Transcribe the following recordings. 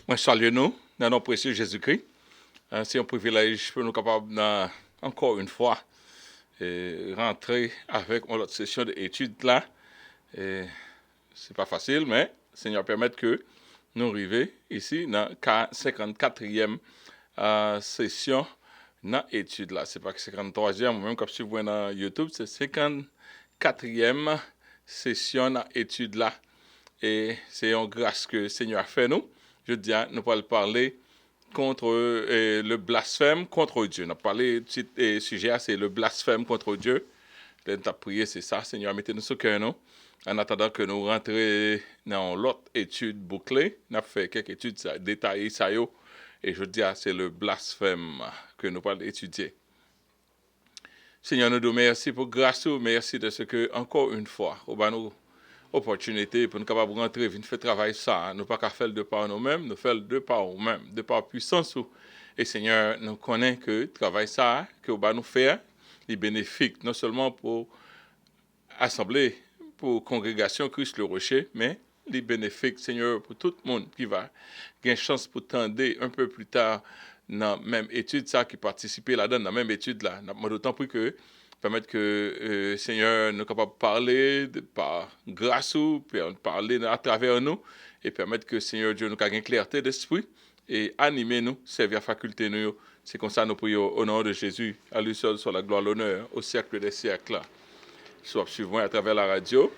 Moi, salue nous, dans notre précieux Jésus-Christ. C'est un privilège pour nous capables, encore une fois, rentrer avec une autre session d'études là. C'est pas facile, mais Seigneur permet que nous arrivions ici dans la 54e session dans l'étude là. C'est pas 53e, même comme si vous voyez dans YouTube, c'est 54e session dans l'étude là. Et c'est une grâce que le Seigneur a fait nous. Je dis, nous allons parler contre le blasphème contre Dieu. Nous allons parler du sujet, c'est le blasphème contre Dieu. Nous avons prié, c'est ça. Seigneur, mettez-nous sur cœur, nous. En attendant que nous rentrions dans l'autre étude bouclée, nous avons fait quelques études détaillées, ça y est. Et je dis, c'est le blasphème que nous allons étudier. Seigneur, nous te remercions pour grâce, merci de ce que, encore une fois, au bas nous opportunité pour nous capables de rentrer, venir faire travail ça. Nous pas qu'à faire de par nous-mêmes, nous faisons de par nous-mêmes, de par puissance. Et Seigneur, nous connaissons que le travail ça, que nous nous faire, est bénéfique, non seulement pour assemblée, pour congrégation Christ le Rocher, mais il est bénéfique, Seigneur, pour tout le monde qui va avoir chance pour tendre un peu plus tard dans la même étude, ça, qui participe là-dedans, dans la même étude là. D'autant plus que permettre que Seigneur nous capable de parler par grâce ou parler à travers nous et permettre que Seigneur Dieu nous ait une clarté d'esprit et animer nous, servir faculté nous. C'est comme ça nous prions au nom de Jésus. À lui seul soit la gloire, l'honneur au siècle des siècles. Soit suivant à travers la radio.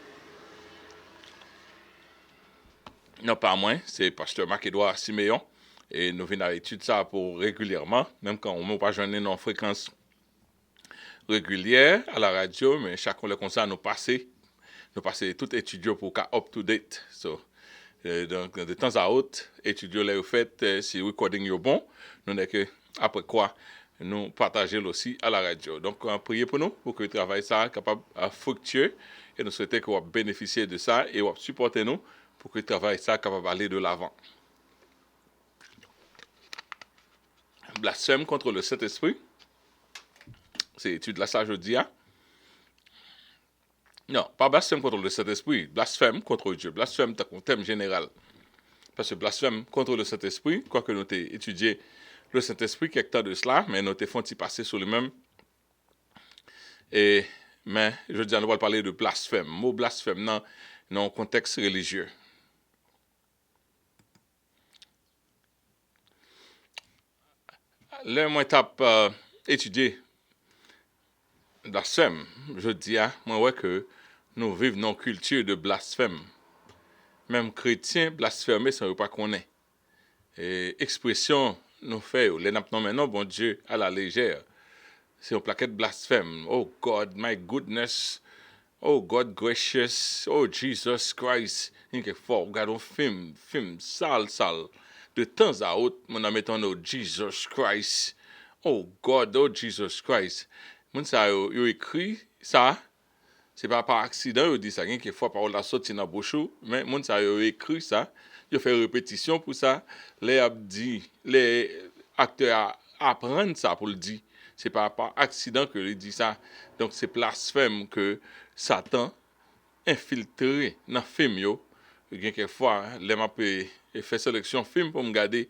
Non, pas moins, c'est pasteur Marc-Édouard Siméon. Et nous venons à étudier ça pour régulièrement, même quand on ne peut pas joindre nos fréquences régulière à la radio, mais chacun le conseil nous passer tout étudiant pour qu'à up-to-date. Donc, de temps à autre, étudiant les fait, si recording est bon, nous n'est que après quoi, nous partager aussi à la radio. Donc, priez pour nous, pour que le travail soit capable de fructuer, et nous souhaitons qu'on va bénéficier de ça, et on va supporter nous, pour que le travail soit capable d'aller de l'avant. Blasphème contre le Saint-Esprit. C'est l'étude là, ça je dis. Non, pas blasphème contre le Saint-Esprit, blasphème contre Dieu. Blasphème, c'est un thème général. Parce que blasphème contre le Saint-Esprit, quoique nous avons étudié le Saint-Esprit quelque temps de cela, mais nous avons fait passer sur le même. Mais je dis, nous allons parler de blasphème. Le mot blasphème dans un contexte religieux. Là, moi, j'ai étudié blasphème. Je dis, moi, que nous vivons dans une culture de blasphème. Même chrétiens blasphémer sans pas connaître. Expression nous fait, les nappes maintenant, bon Dieu, à la légère. C'est une plaquette blasphème. Oh God, my goodness. Oh God gracious. Oh Jesus Christ. Quelquefois, regarde un film sale. De temps à autre, mon a mettant oh Jesus Christ. Oh God, oh Jesus Christ. Mon ça yo écrit ça. C'est pas par accident, il dit ça, quelquefois par la sortie dans bouche, mais mon ça a écrit ça, il fait répétition pour ça, les acteurs apprennent ça pour le dire. C'est pas par accident que il dit ça. Donc c'est blasphème que Satan infiltré dans film yo. Quelquefois, les m'a fait sélection film pour me garder,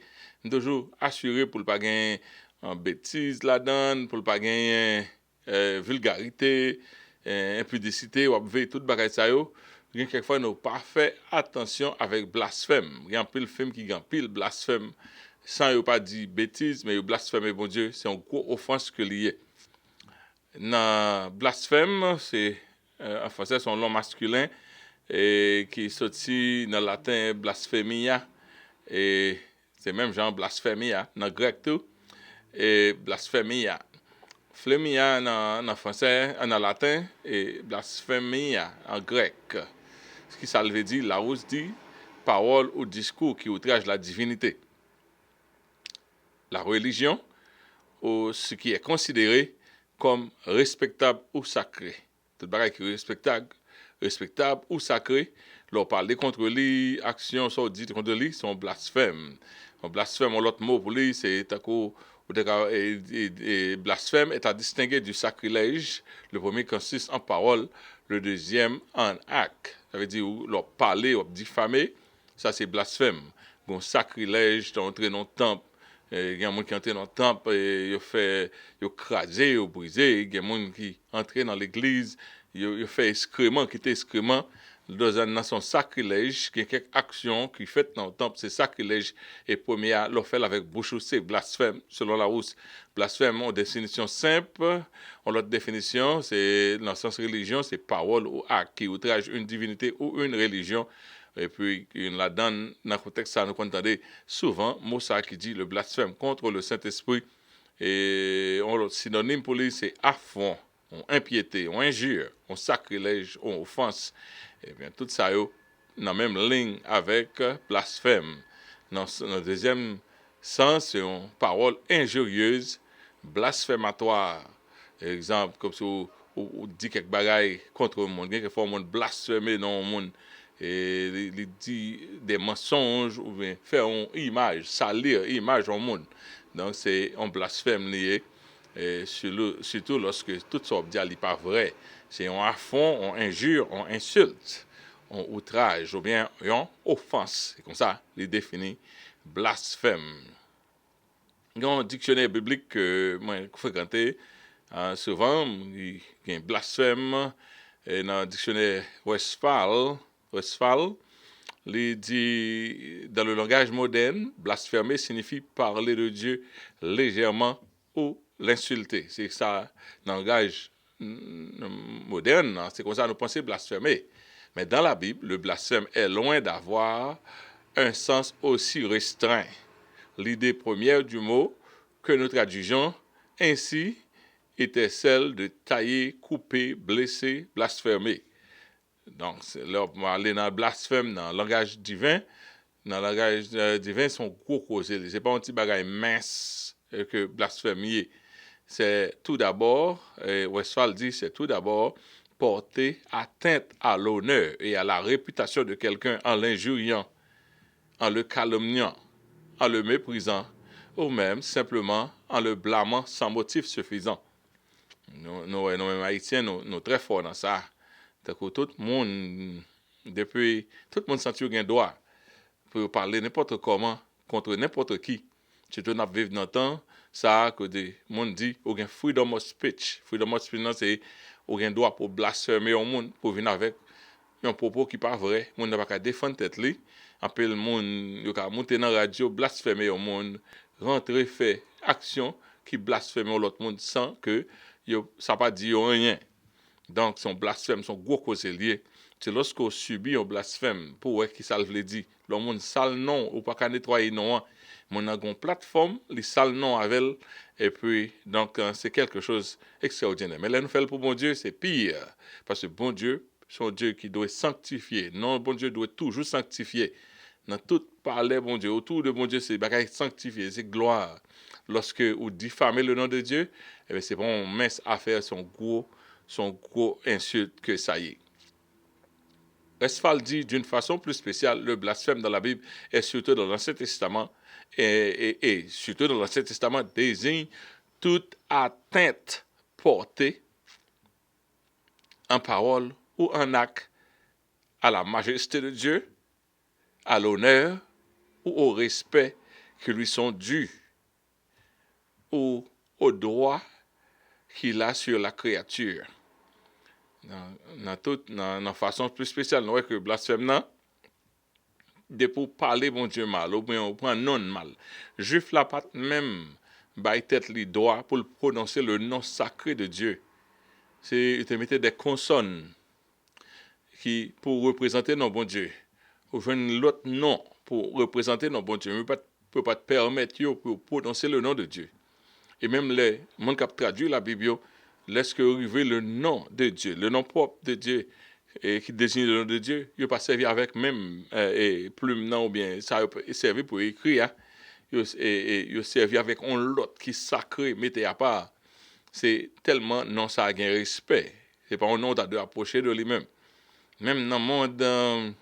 toujours assuré pour pas gagner en bêtise là-dedans, pour pas gagner vulgarité, impudicité, ou veiller toute bagaille ça yo. Quelquefois nous pas fait attention avec blasphème. Il y a un pile film qui gagne pile blasphème sans yo pas dire bêtise, mais yo blasphème bon Dieu, c'est une grosse offense que lié. Dans blasphème, c'est en français son nom masculin et qui sorti dans le latin blasphémia et c'est même genre blasphémia dans grec tout et blasphémia phlémia en français en latin et blasphémia en grec ce qui ça veut dire la rose dit parole ou discours qui outrage la divinité, la religion ou ce qui est considéré comme respectable ou sacré. Tout bagage qui est respectable ou sacré, leur parler contre lui, action sont dites contre lui, sont blasphèmes. Un blasphème, l'autre mot pour lui, c'est blasphème est à distinguer du sacrilège. Le premier consiste en parole, le deuxième en acte. Ça veut dire leur parler ou diffamer, ça c'est blasphème. un sacrilège, d'entrer dans le temple. Il y a des gens qui entrent dans le temple et ils crasé, ils brisé. Il y a des gens qui entrent dans l'église, ils font excrément, qui étaient excrément. Dans une nation sacrilège, il y a quelques actions qui sont faites dans le temple, c'est sacrilège. Et premier, l'on fait avec bouche, c'est blasphème, selon la Rousse. Blasphème, en définition simple, en l'autre définition, c'est dans le sens religion, c'est parole ou acte qui outrage une divinité ou une religion. Et puis, là-dedans, dans le contexte, ça nous entendons souvent, mot ça qui dit le blasphème contre le Saint-Esprit. Et l'autre synonyme pour lui, c'est affront, on impiété, on injure, on sacrilège, on offense. Et bien, tout ça, dans la même ligne avec blasphème. Dans le deuxième sens, c'est une parole injurieuse, blasphématoire. Exemple, comme si on dit quelque bagaille contre le monde, quelquefois on blasphémer dans le monde, et il dit des mensonges, ou bien faire une image, salir image au monde. Donc, c'est un blasphème lié, et surtout lorsque tout ça n'est pas vrai. C'est un affront, on injure, on insulte, on outrage, ou bien on offense. C'est comme ça, il définit blasphème. Il y a un dictionnaire biblique que moi fréquenté souvent, il y a un blasphème, et dans le dictionnaire Westphal, il dit, dans le langage moderne, blasphémer signifie parler de Dieu légèrement ou l'insulter. C'est ça, dans le langage moderne, c'est comme ça nous pensons blasphémer. Mais dans la Bible, le blasphème est loin d'avoir un sens aussi restreint. L'idée première du mot que nous traduisons ainsi était celle de tailler, couper, blesser, blasphémer. Donc, là, on va aller dans le blasphème, dans le langage divin. Dans le langage divin, sont gros causés. Ce n'est pas un petit bagage mince que blasphémier. C'est tout d'abord, Westphal dit, c'est tout d'abord porter atteinte à l'honneur et à la réputation de quelqu'un en l'injuriant, en le calomniant, en le méprisant, ou même simplement en le blâmant sans motif suffisant. Nous mêmes Haïtiens, nous sommes très forts dans ça. Tout le monde, depuis, tout le monde sent qu'il a un droit pour parler n'importe comment, contre n'importe qui. Surtout, nous vivons dans le temps, ça, que des monde dit, il y a freedom of speech. Freedom of speech, c'est, il y a un droit pour blasphémer au monde, pour venir avec un propos qui n'est pas vrai. Le monde n'a pas qu'à défendre tête li. Après, le monde, il a monter dans la radio, blasphémer au monde, rentrer, faire action qui blasphème l'autre monde sans que ça pas dit rien. Donc, son blasphème, son gros cause lié. C'est lorsqu'on subit un blasphème, pour qui ça veut dire, le monde sale non, ou pas qu'à nettoyer non. Mon a une plateforme, les sales non avec elle, et puis, donc, c'est quelque chose d'extraordinaire. Mais là, nous faisons pour bon Dieu, c'est pire. Parce que bon Dieu, c'est un Dieu qui doit sanctifier. Non, bon Dieu doit toujours sanctifier. Dans tout parler, bon Dieu, autour de bon Dieu, c'est bagaille sanctifié, c'est gloire. Lorsque vous diffamez le nom de Dieu, eh bien, c'est pas une mince affaire, son gros insulte que ça y est. Westphal dit d'une façon plus spéciale, le blasphème dans la Bible et surtout dans l'Ancien Testament, et surtout dans l'Ancien Testament désigne toute atteinte portée en parole ou en acte à la majesté de Dieu, à l'honneur ou au respect qui lui sont dus, ou au droit qu'il a sur la créature. Dans la façon plus spéciale, nous voyons que blasphème, de pour parler bon Dieu mal, ou bien on prend non mal. Juif la pas même, baille tête les doigts pour prononcer le nom sacré de Dieu. C'est de mettre des consonnes qui pour représenter nos bon Dieu. Ou joindre l'autre nom pour représenter nos bon Dieu. Mais peut pas te permettre pour prononcer le nom de Dieu. Et même les gens qui traduit la Bible, laisse que arriver le nom de Dieu, le nom propre de Dieu, et qui désigne le nom de Dieu, il n'a pas servi avec même plume non ou bien ça a servi pour écrire, il a servi avec un lot qui sacré, mettez à part. C'est tellement non ça a un respect. C'est pas un nom qui doit approcher de lui-même. Même dans le monde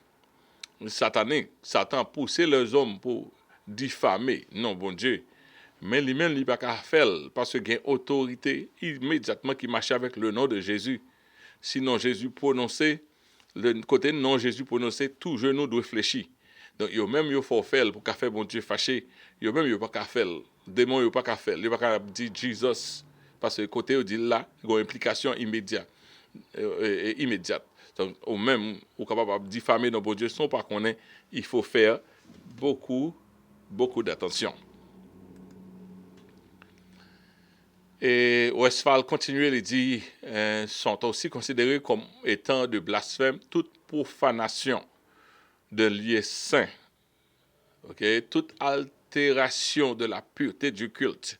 satanique, Satan poussait les hommes pour diffamer, non bon Dieu. Mais lui-même, il n'a pas qu'à faire parce qu'il y a une autorité immédiatement qui marche avec le nom de Jésus. Sinon, Jésus prononcé, le côté non Jésus prononcé, tout genou doit fléchir. Donc, yo même yo faut faire pour qu'a faire bon Dieu fâché. Yo même yo pas qu'à faire. Démon yo pas qu'à faire. Yo pas qu'à dire Jesus. Parce que côté yo dit là, il y a une implication immédiate. Immédiate. Donc, ou même, ou capable de diffamer nos bon Dieu, sans pas qu'on ait, il faut faire beaucoup d'attention. Et Westphal continue et dit, sont aussi considérés comme étant de blasphème toute profanation de lieux saints, toute altération de la pureté du culte.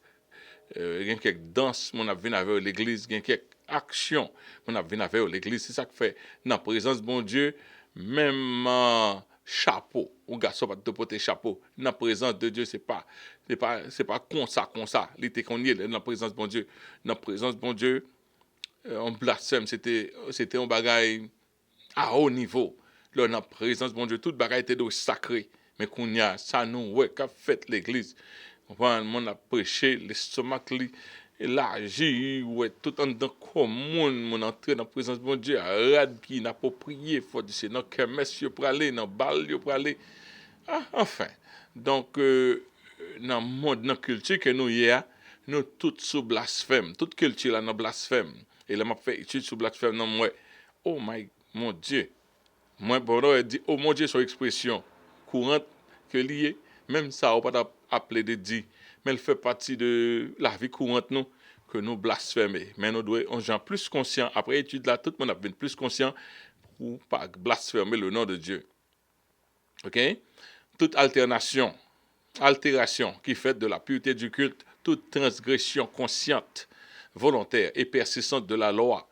Il y a quelques danses, mon a vu avec l'église, il y a quelques actions, mon a vu avec l'église, c'est ça qui fait, dans la présence de bon Dieu, même chapeau, un garçon pas te porter chapeau, dans la présence de Dieu, c'est pas comme ça, il était qu'on y est, dans la présence de bon Dieu, dans la présence de bon Dieu, on blasphème, c'était un bagage à haut niveau, là, dans la présence de bon Dieu, toute bagage était de sacré, mais qu'on y a, ça nous, ouais, qu'a fait l'église, on a prêché, l'estomac li élargi, ouais, tout en dedans commun, mon entrée dans la présence de mon Dieu, rad qui n'a pas prié, faut dire c'est dans kermesse yo pour aller, dans bal yo pour aller. Ah, enfin. Donc dans le monde, dans la culture que nous y a, nous tous sous blasphème, toute culture là dans blasphème. Et là m'a fait étude sous blasphème non moi. Oh mon Dieu. Moi bon dit oh mon Dieu son expression courante que lié, même ça on pas appeler de dit, mais elle fait partie de la vie courante nous que nous blasphémer. Mais nous devons on gens plus conscient après étude là tout le monde a devenu plus conscient pour pas blasphémer le nom de Dieu. OK? Toute altération qui fait de la pureté du culte, toute transgression consciente, volontaire et persistante de la loi,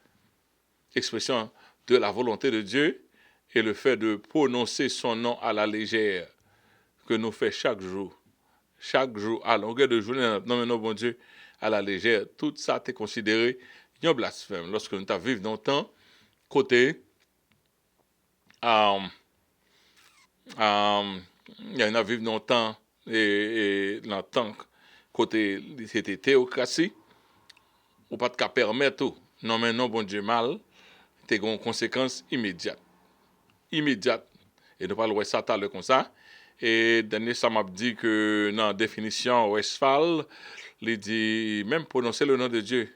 expression de la volonté de Dieu, et le fait de prononcer son nom à la légère, que nous faisons chaque jour, à longueur de journée, non, bon Dieu, à la légère, tout ça est considéré un blasphème. Lorsque nous vivons dans le temps, côté, il y en a vivre dans le temps, et dans le temps, côté, c'était théocratie, ou pas de cas permettre tout, non, mais non, bon Dieu, mal, c'est une conséquence immédiate. Et nous parlons de Satan comme ça. Et dernier, ça m'a dit que dans la définition Westphal, il dit même prononcer le nom de Dieu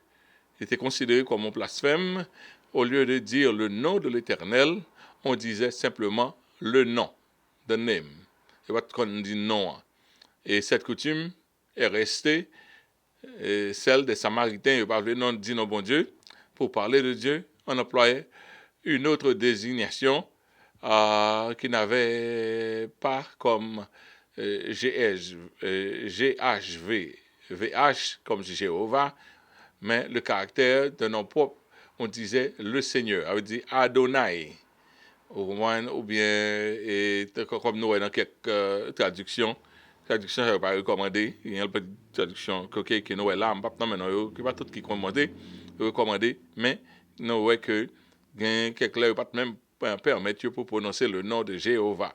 était considéré comme un blasphème. Au lieu de dire le nom de l'Éternel, on disait simplement le nom, the name. Et pas qu'on dit non. Et cette coutume est restée celle des Samaritains. Ils parlaient non dit non bon Dieu. Pour parler de Dieu, on employait une autre désignation qui n'avait pas comme GHV, VH comme Jéhovah, mais le caractère de nom propre, on disait le Seigneur, on veut dire Adonai, ou bien, comme nous dans quelques traductions, je ne vais pas recommander, il y a une petite traduction qui nous est là, non, qui pas tout qui recommander, mais nous voyons que quelques là pas même permettre pour prononcer le nom de Jéhovah.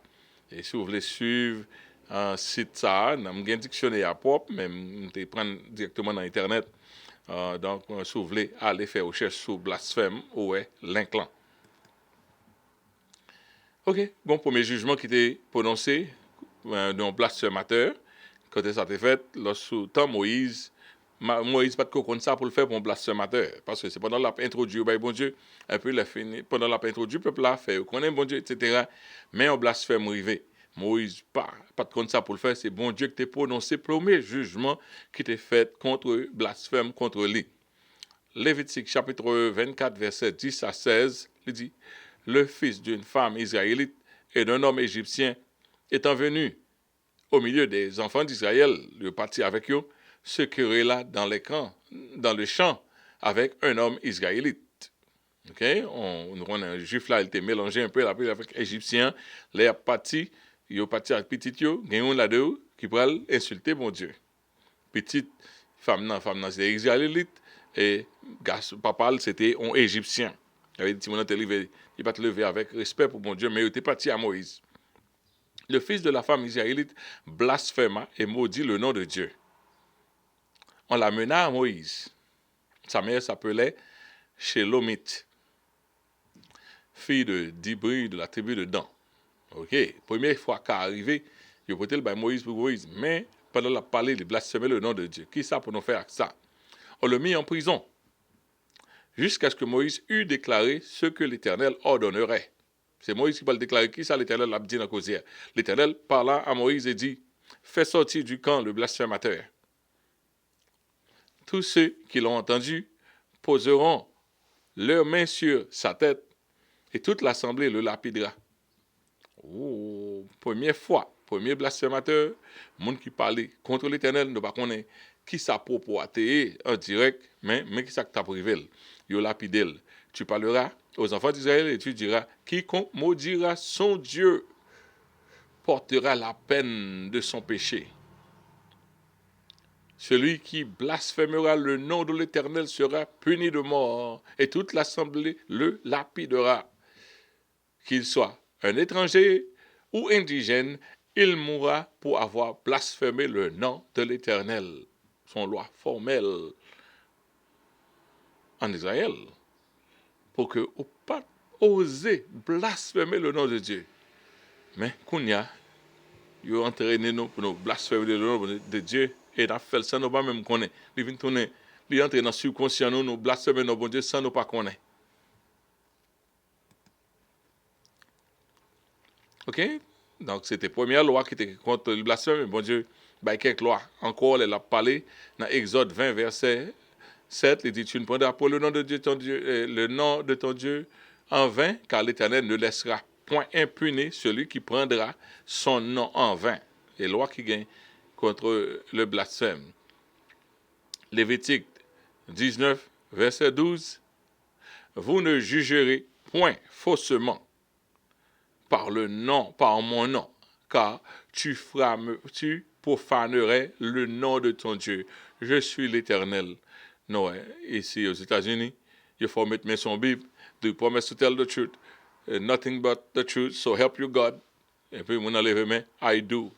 Et si vous voulez suivre un site ça, nous avons un dictionnaire propre, même vous prendre directement dans internet. Donc si vous voulez aller faire recherche sur blasphème ou l'inclan. OK, bon premier jugement qui était prononcé d'un blasphémateur, quand ça a été fait lorsque temps Moïse pas de comprendre ça pour le faire pour un blasphémateur parce que c'est pendant l'a introduit au bon Dieu et puis il fini pendant l'a introduit peuple là fait connaît bon Dieu etc. mais on blasphème arrivé Moïse pas de comprendre ça pour le faire c'est bon Dieu qui t'a prononcé premier jugement qui était fait contre blasphème contre lui. Lévitique chapitre 24 verset 10 à 16 il dit le fils d'une femme israélite et d'un homme égyptien étant venu au milieu des enfants d'Israël, le parti avec eux, se querella dans le champ avec un homme israélite. OK? On a un juif là, il était mélangé un peu avec égyptien, les parti, il a parti avec petit yo, gagnons là-dedans qui pourrait insulter mon Dieu. Petite femme c'était israélite et papa c'était un égyptien. Il avait dit il va te lever avec respect pour mon Dieu, mais il était parti à Moïse. Le fils de la femme israélite blasphéma et maudit le nom de Dieu. On l'amena à Moïse. Sa mère s'appelait Shélomite, fille de Dibri de la tribu de Dan. Ok, première fois qu'à arrivé, il a le Moïse pour Moïse, mais pendant la parler, il blasphémait le nom de Dieu. Qui ça pour nous faire ça? On le mit en prison, jusqu'à ce que Moïse eût déclaré ce que l'Éternel ordonnerait. C'est Moïse qui va le déclarer. Qui ça l'Éternel l'a dit dans la causière? L'Éternel parla à Moïse et dit, fais sortir du camp le blasphémateur. Tous ceux qui l'ont entendu poseront leurs mains sur sa tête et toute l'assemblée le lapidera. Oh, première fois, premier blasphémateur, monde qui parlait contre l'Éternel, ne pas connaître qui sa propriété en direct, mais qui ça que t'a privé. Yo lapidel. Tu parleras aux enfants d'Israël et tu diras, quiconque maudira son Dieu portera la peine de son péché. Celui qui blasphémera le nom de l'Éternel sera puni de mort, et toute l'assemblée le lapidera. Qu'il soit un étranger ou indigène, il mourra pour avoir blasphémé le nom de l'Éternel. Son loi formelle en Israël, pour que ou pas oser blasphémer le nom de Dieu. Mais Kounia, ils ont entraîné nous pour nous blasphémer le nom de Dieu, et nous fait ça, nous pas même connaître. Ils viennent tourner, ils entrent dans le subconscient, nous blasphémer nos bon Dieu sans nous pas connaître. Ok? Donc, c'était la première loi qui était contre le blasphème. Bon Dieu, bah, quelques lois. Encore, elle a parlé dans Exode 20, verset 7. Il dit, tu ne prendras pas le nom de Dieu, le nom de ton Dieu en vain, car l'Éternel ne laissera point impuni celui qui prendra son nom en vain. Et loi qui gagne contre le blasphème. Lévitique 19, verset 12. Vous ne jugerez point faussement par mon nom, car tu profanerais le nom de ton Dieu. Je suis l'Éternel. Non, ici aux États-Unis, il faut mettre mes son Bible, do promise to tell the truth, nothing but the truth, so help you God. Et puis, mon enlève main, I do,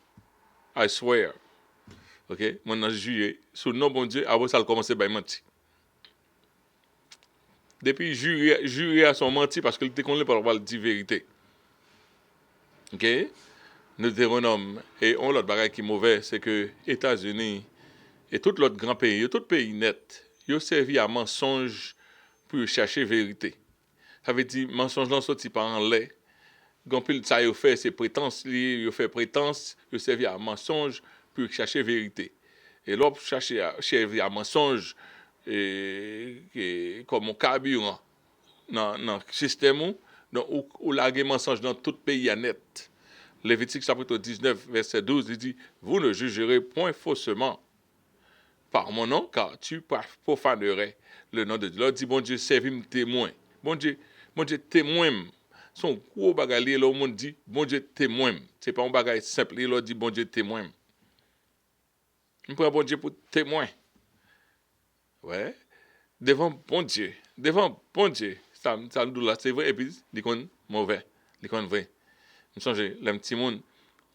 I swear. Ok, mon a juré, sous le nom bon Dieu, avant ça, il commence à mentir. Depuis, jurer à son menti parce qu'il était connu par la dire vérité. Ok? Deutéronome. Et on l'autre bagage qui est mauvais, c'est que États-Unis et tout l'autre grand pays, tout pays net, ils ont servi à mensonge pour chercher vérité. Ça veut dire mensonge non sorti par en lait. Gompil ça ils fait c'est prétences, ils fait prétences, ils servi à mensonge pour chercher vérité. Et l'autre chercher à mensonge comme un carburant dans le système ou laguer mensonge dans tout pays à net. Lévitique chapitre 19, verset 12, il dit, vous ne jugerez point faussement par mon nom, car tu profanerais le nom de Dieu. Là, dit, bon Dieu, servis-moi témoin. Bon Dieu, témoin. Son gros bagalier, là, le monde dit, bon Dieu, témoin. C'est pas un bagage simple, il dit, bon Dieu, témoin. On prend bon Dieu pour témoin. Ouais. Devant bon Dieu. Ça nous dit là, c'est vrai, et puis, il est mauvais. Il est vrai. Je songe, les petits monde,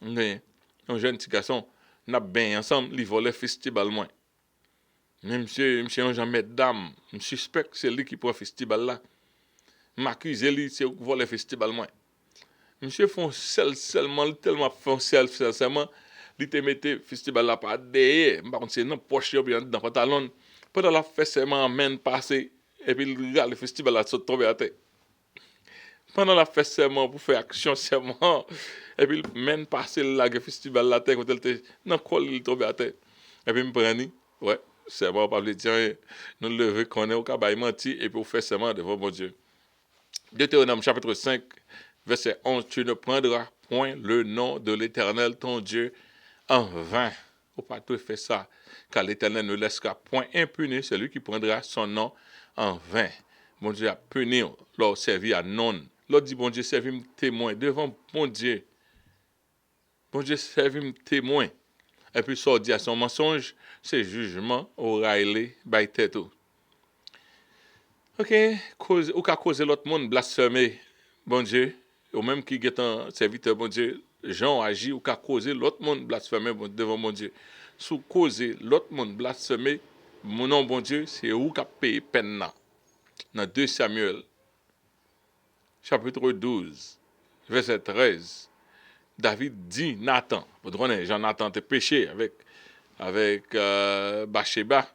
un jeune petit garçon, n'a bien ensemble, il volait festival moins. Mais monsieur, un jamais dame, je suspecte que c'est lui qui prend le festival là. M'accuse lui, c'est voler festival moins. Monsieur font seulement tellement font seulement, il te mette festival là par derrière, par contre c'est dans poche bien dans pantalon. Pendant la fête seulement mène passer et puis il regarde le festival là saute tomber à terre. Pendant la fête serment pour faire action serment et puis mène passer le festival la terre quand elle était dans col il tombe à terre et puis me prendre ouais serment pas veut dire nous lever connaît au cabaye menti et puis faire serment devant mon Dieu. Deutéronome chapitre 5 verset 11 tu ne prendras point le nom de l'Éternel ton Dieu en vain. Faut pas tout faire ça car l'Éternel ne laissera point impuni celui qui prendra son nom en vain. Mon Dieu a puni leur servi à non. L'autre dit, bon Dieu, servis-moi témoin devant bon Dieu. Bon Dieu, servis-moi témoin. Et puis, ça dit à son mensonge, c'est jugement au railé, by tête. Ok, ou qu'a causé l'autre monde blasphémer, bon Dieu, ou même qui est un serviteur, bon Dieu, Jean agit, ou qu'a causé l'autre monde blasphémer devant mon Dieu. Sous causer l'autre monde blasphémer, mon nom, bon Dieu, c'est où qu'a payé peine là. Dans 2 Samuel, chapitre 12, verset 13. David dit Nathan. Vous comprenez, Jean-Nathan était péché avec Bathsheba.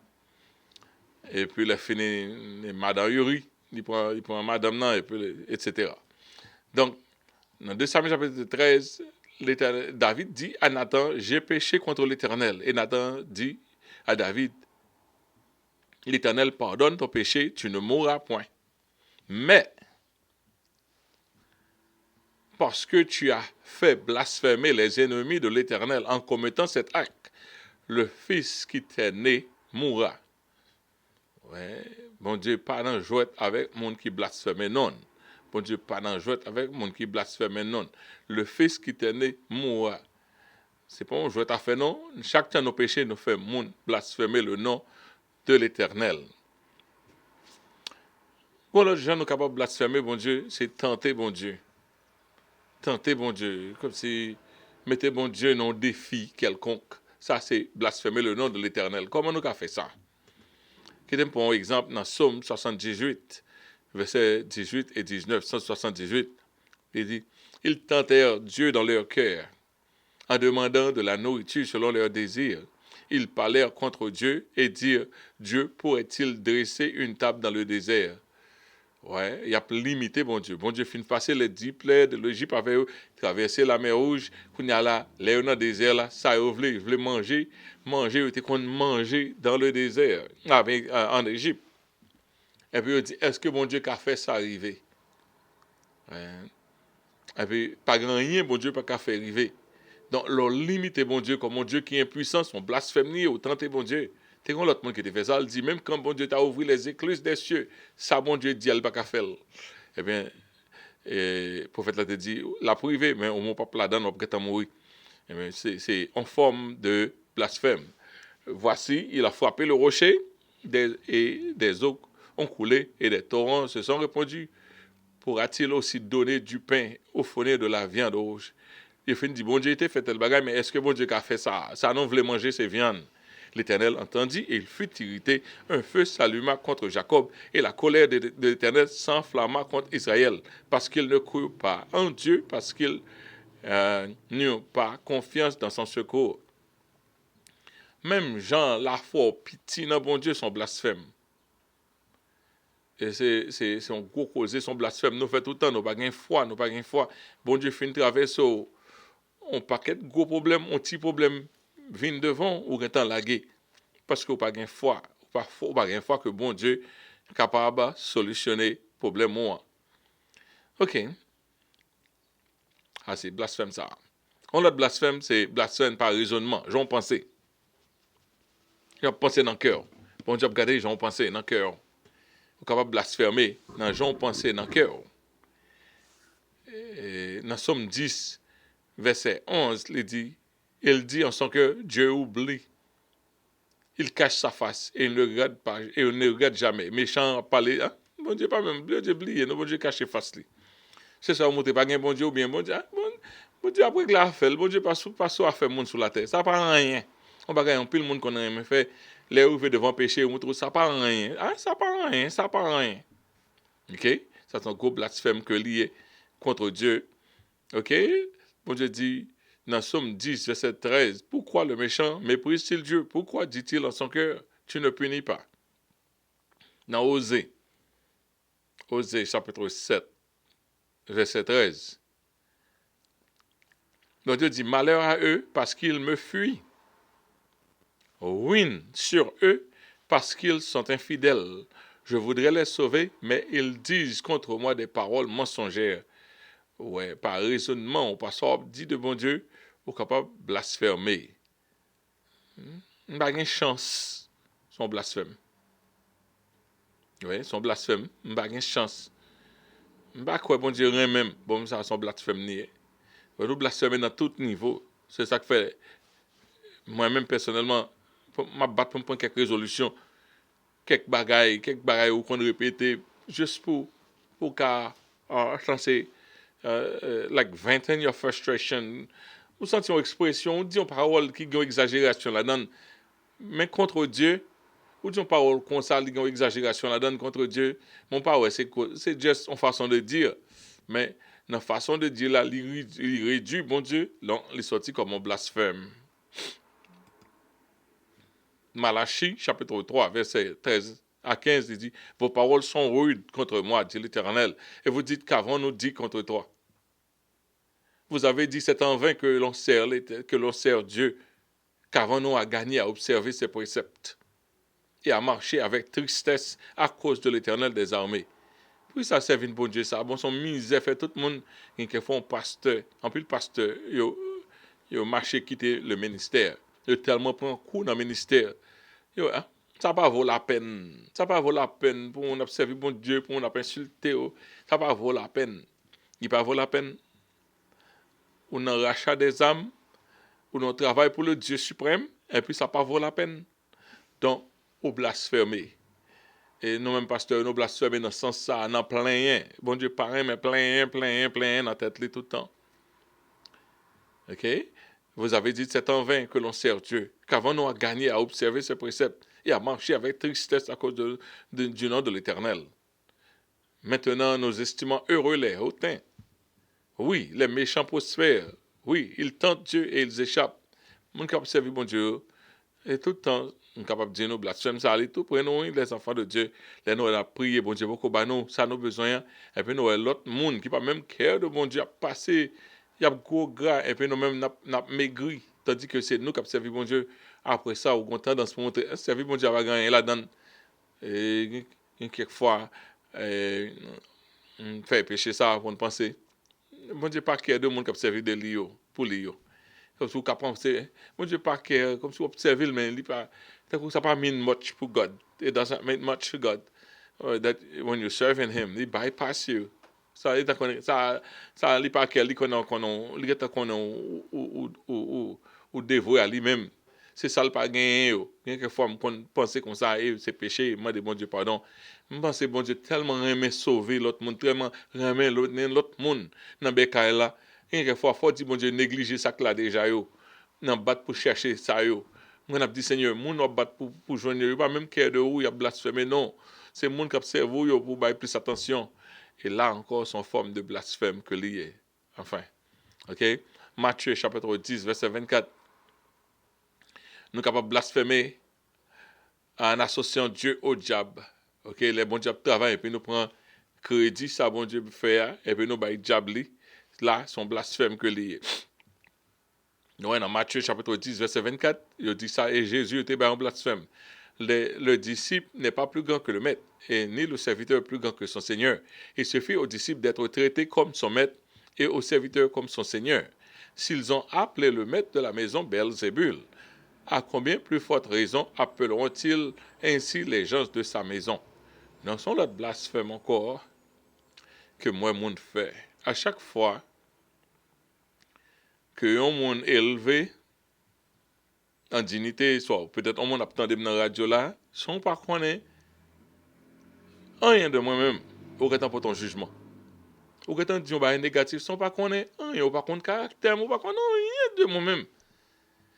Et puis il a fini Madame Uri. Il prend Madame nan, et puis, etc. Donc, dans 2 Samuel chapitre 13, David dit à Nathan, j'ai péché contre l'Éternel. Et Nathan dit à David, l'Éternel pardonne ton péché, tu ne mourras point. Mais, parce que tu as fait blasphémer les ennemis de l'Éternel en commettant cet acte, le fils qui t'est né mourra. Ouais, bon Dieu, pas dans jouet avec monde qui blasphème non. Bon Dieu, pas dans jouet avec monde qui blasphème non. Le fils qui t'est né mourra. C'est pas un jouet à faire non. Chaque temps nos péchés nous fait monde blasphémer le nom de l'Éternel. Bon, les gens nous capables de blasphémer, bon Dieu, c'est tenter, bon Dieu. Tenter, bon Dieu. Comme si mettez, bon Dieu, dans un défi quelconque. Ça, c'est blasphémer le nom de l'Éternel. Comment nous avons fait ça? Pour un exemple, dans Psaume 78, versets 18 et 19, 178, il dit, ils tentèrent Dieu dans leur cœur, en demandant de la nourriture selon leurs désirs. Ils parlèrent contre Dieu et dirent, Dieu pourrait-il dresser une table dans le désert? Ouais, il a limité, bon Dieu. Bon Dieu fin passer les 10 plaies de l'Égypte avec eux, traverser la mer Rouge, qu'on y a là, les dans le désert là, ça ils voulaient manger, ils étaient qu'on manger dans le désert, en Égypte. Et puis ils dit, est-ce que bon Dieu a fait ça arriver? Ouais. Et puis pas grand rien, bon Dieu pas qu'à faire arriver. Donc leur limité, bon Dieu, comme mon Dieu qui est impuissant, son blasphème ou tenter bon Dieu. T'es comme l'autre monde qui te fait ça, il dit, même quand bon Dieu t'a ouvert les écluses des cieux, ça bon Dieu dit, elle pas qu'à faire. Eh bien, le prophète là te dit, la privé, mais au moins pas là-dedans, on peut mourir. Eh bien, c'est en forme de blasphème. Voici, il a frappé le rocher, et des eaux ont coulé, et des torrents se sont répandus. Pourra-t-il aussi donner du pain au fourneau de la viande rouge? Il fait dit, bon Dieu était fait tel bagage, mais est-ce que bon Dieu a fait ça? Ça non voulait manger ces viandes. L'Éternel entendit et il fut irrité. Un feu s'alluma contre Jacob et la colère de l'Éternel s'enflamma contre Israël parce qu'il ne crut pas en Dieu, parce qu'il n'eut pas confiance dans son secours. Même Jean, la foi, pitié dans bon Dieu, son blasphème. Et c'est un gros causé, son blasphème. Nous faisons tout le temps, nous n'avons pas de foi. Bon Dieu fait une traverse, on paquet de gros problèmes, un petit problème vient devant ou est en lagué. Parce que vous n'avez pas de foi. Vous n'avez pas de foi que bon Dieu est capable de solutionner le problème. Ok. Ah, c'est blasphème ça. On a blasphème, c'est blasphème par raisonnement. J'en pensais. J'en pensais dans le cœur. Bon Dieu, regardez, j'en pensais dans le cœur. Vous êtes capable de blasphémer dans j'en pensais dans le cœur. Dans Somme 10, verset 11, il dit en son cœur, Dieu oublie. Il cache sa face et il ne regarde pas et il ne regarde jamais. Méchant parler, hein? Bon Dieu pas même, bon Dieu oublié, non bon Dieu cache face li. C'est ça, on monte pas bien bon Dieu ou bien bon Dieu. Bon Dieu après que la fait, bon Dieu pas à faire monde sur la terre. Ça pas rien. On pas gagner pile monde qu'on a fait les ouvrir devant péché ou trouve ça pas rien. Ah, ça pas rien. OK? Ça c'est un gros blasphème que lié contre Dieu. OK? Bon Dieu dit dans Somme 10, verset 13, pourquoi le méchant méprise-t-il Dieu? Pourquoi dit-il en son cœur, tu ne punis pas? Dans Osée, chapitre 7, verset 13, donc Dieu dit, malheur à eux parce qu'ils me fuient. Ruine sur eux parce qu'ils sont infidèles. Je voudrais les sauver, mais ils disent contre moi des paroles mensongères. Ouais, par raisonnement, on passe dit de bon Dieu, ou capable de blasphémer. On n'a pas de chance, son blasphème. Oui, son blasphème, on n'a pas de chance. On n'a pas quoi, bon Dieu, rien même, bon, ça, son blasphème nié. On nous blasphémer dans tout niveau. C'est ça que fait, moi-même, personnellement, je battre pour prendre quelques résolutions, quelques bagailles où qu'on répète, juste pour qu'à lancer, like venting your frustration, ou sentir une expression, ou dire une parole qui a une exagération là-dedans, mais contre Dieu, ou dire une parole comme ça, qui a une exagération là-dedans contre Dieu, mon parole, c'est juste une façon de dire, mais dans la façon de dire là, il réduit, bon Dieu, donc il est sorti comme un blasphème. Malachie, chapitre 3, verset 13 à 15, il dit, vos paroles sont rudes contre moi, dit l'Éternel, et vous dites qu'avons-nous dit contre toi? Vous avez dit, c'est en vain que l'on sert Dieu, qu'avons-nous à gagner à observer ses préceptes et à marcher avec tristesse à cause de l'Éternel des armées. Puis ça sert une bon Dieu, ça, bon, son misère fait tout le monde qui font pasteur, en plus le pasteur, il a marché quitter le ministère, il a tellement pris un coup dans le ministère, ça pas vaut la peine, ça pas vaut la peine pour on observer bon Dieu, pour on insulter, ça pas vaut la peine, il pas vaut la peine, on a rachat des âmes, on travaille pour le Dieu suprême, et puis ça pas vaut la peine, donc, au blasphémer. Et nous-mêmes, pasteurs, nous blasphémer dans ce sens ça, dans plein. Bon Dieu, pareil, mais plein dans la tête tout le temps. OK? Vous avez dit, c'est en vain que l'on sert Dieu, qu'avons-nous à gagner à observer ses préceptes et à marcher avec tristesse à cause du nom de l'Éternel. Maintenant, nous estimons heureux les hautains. Oui, les méchants prospèrent. Oui, ils tentent Dieu et ils échappent. Mon cap servi bon Dieu. Et tout le temps, on est capable de dire nous blasphème, ça allait tout pour nous, les enfants de Dieu. Les nous, on a prié, bon Dieu, beaucoup, nous, ça nous besoin. Et puis nous, l'autre monde qui n'a pas même cœur de bon Dieu, a passé, il y a gros gras, et puis nous-mêmes, n'a maigri. Tandis que c'est nous qui avons servi bon Dieu. Après ça, au contraire, dans ce moment, servi bon Dieu, va gagner là-dedans. Et quelquefois, on fait pécher ça pour nous penser. Bon Dieu, pas cœur de monde qui a servi de lui, pour lui. Comme si vous pensez, mon Dieu, pas que, comme si vous observez, mais ça pas mean much for God. It doesn't mean much for God. That when you're serving Him, He bypass you. Ça, il pas que, ou dévoué à lui-même. C'est ça le pas gagné. Quelquefois, je pense comme ça, c'est péché, moi, de bon Dieu, pardon. Je pense que bon Dieu tellement aimé sauver l'autre monde, tellement aimé l'autre monde, dans le là. Quelquefois, il faut dire, bon Dieu, négliger ça là déjà, nan bat pour chercher ça, Moi, je dis, Seigneur, moun n'a bat pour joindre, il pas même cœur de où il a blasphémé, non. C'est moun qui observe pour bailler plus attention. Et là encore, son forme de blasphème que lié. Enfin, ok? Matthieu, chapitre 10, verset 24. Nous sommes capables de blasphémer en associant Dieu au diable. Ok? Les bons diables travaillent et puis nous prenons crédit, ça bon Dieu fait, et puis nous baillons diable. Là, son blasphème que lié. Nous, dans Matthieu chapitre 10, verset 24, il dit ça, et Jésus était en blasphème. Le disciple n'est pas plus grand que le maître, et ni le serviteur plus grand que son Seigneur. Il suffit au disciple d'être traité comme son maître, et au serviteur comme son Seigneur. S'ils ont appelé le maître de la maison Belzébul, à combien plus forte raison appelleront-ils ainsi les gens de sa maison? Non, sont l'autre blasphème encore que moi, monde fait. À chaque fois que un monde élevé en dignité, soit peut-être un monde attendait dans la radio là, sont pas connaît rien de moi-même, au temps pour ton jugement. Au temps dit on négatif, sont pas connaît rien, ou pas contre caractère, ou pas connaît rien de moi-même.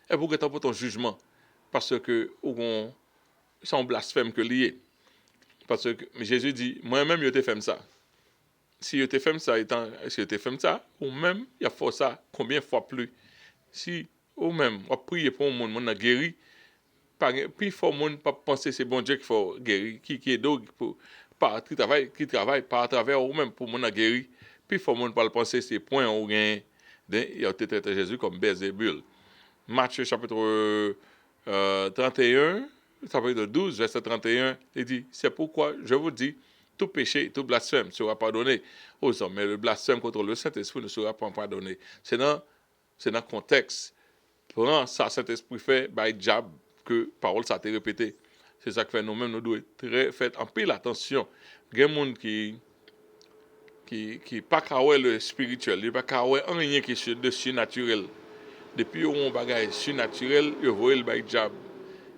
Et pour temps pour ton jugement, parce que c'est un blasphème que lié. Parce que Jésus dit, moi-même je t'ai fait ça. Si je t'ai fait ça, si je t'ai fait ça, ou même il y a fait ça combien de fois plus. Si ou même on prie pour un monde, on a guéri, puis il faut monde pas penser c'est bon Dieu qu'il faut guérir, qui est donc qui travaille par à travers ou même pour mon a guéri, puis il faut monde pas penser c'est point ou gain, il a été traité Jésus comme Belzébul. Matthieu chapitre 31, chapitre 12 verset 31, il dit c'est pourquoi je vous dis tout péché, tout blasphème sera pardonné aux hommes, mais le blasphème contre le Saint-Esprit ne sera pas pardonné. C'est dans le contexte. Prends ça, Saint-Esprit fait, by diable, que parole ça a été répétée. C'est ça que fait nous-mêmes, nous devons faire en pile attention. Il y a des gens qui pas qu'à le spirituel, ils pas qu'à rien qui est de surnaturel. Depuis on bagaille surnaturel, ils voient le by diable.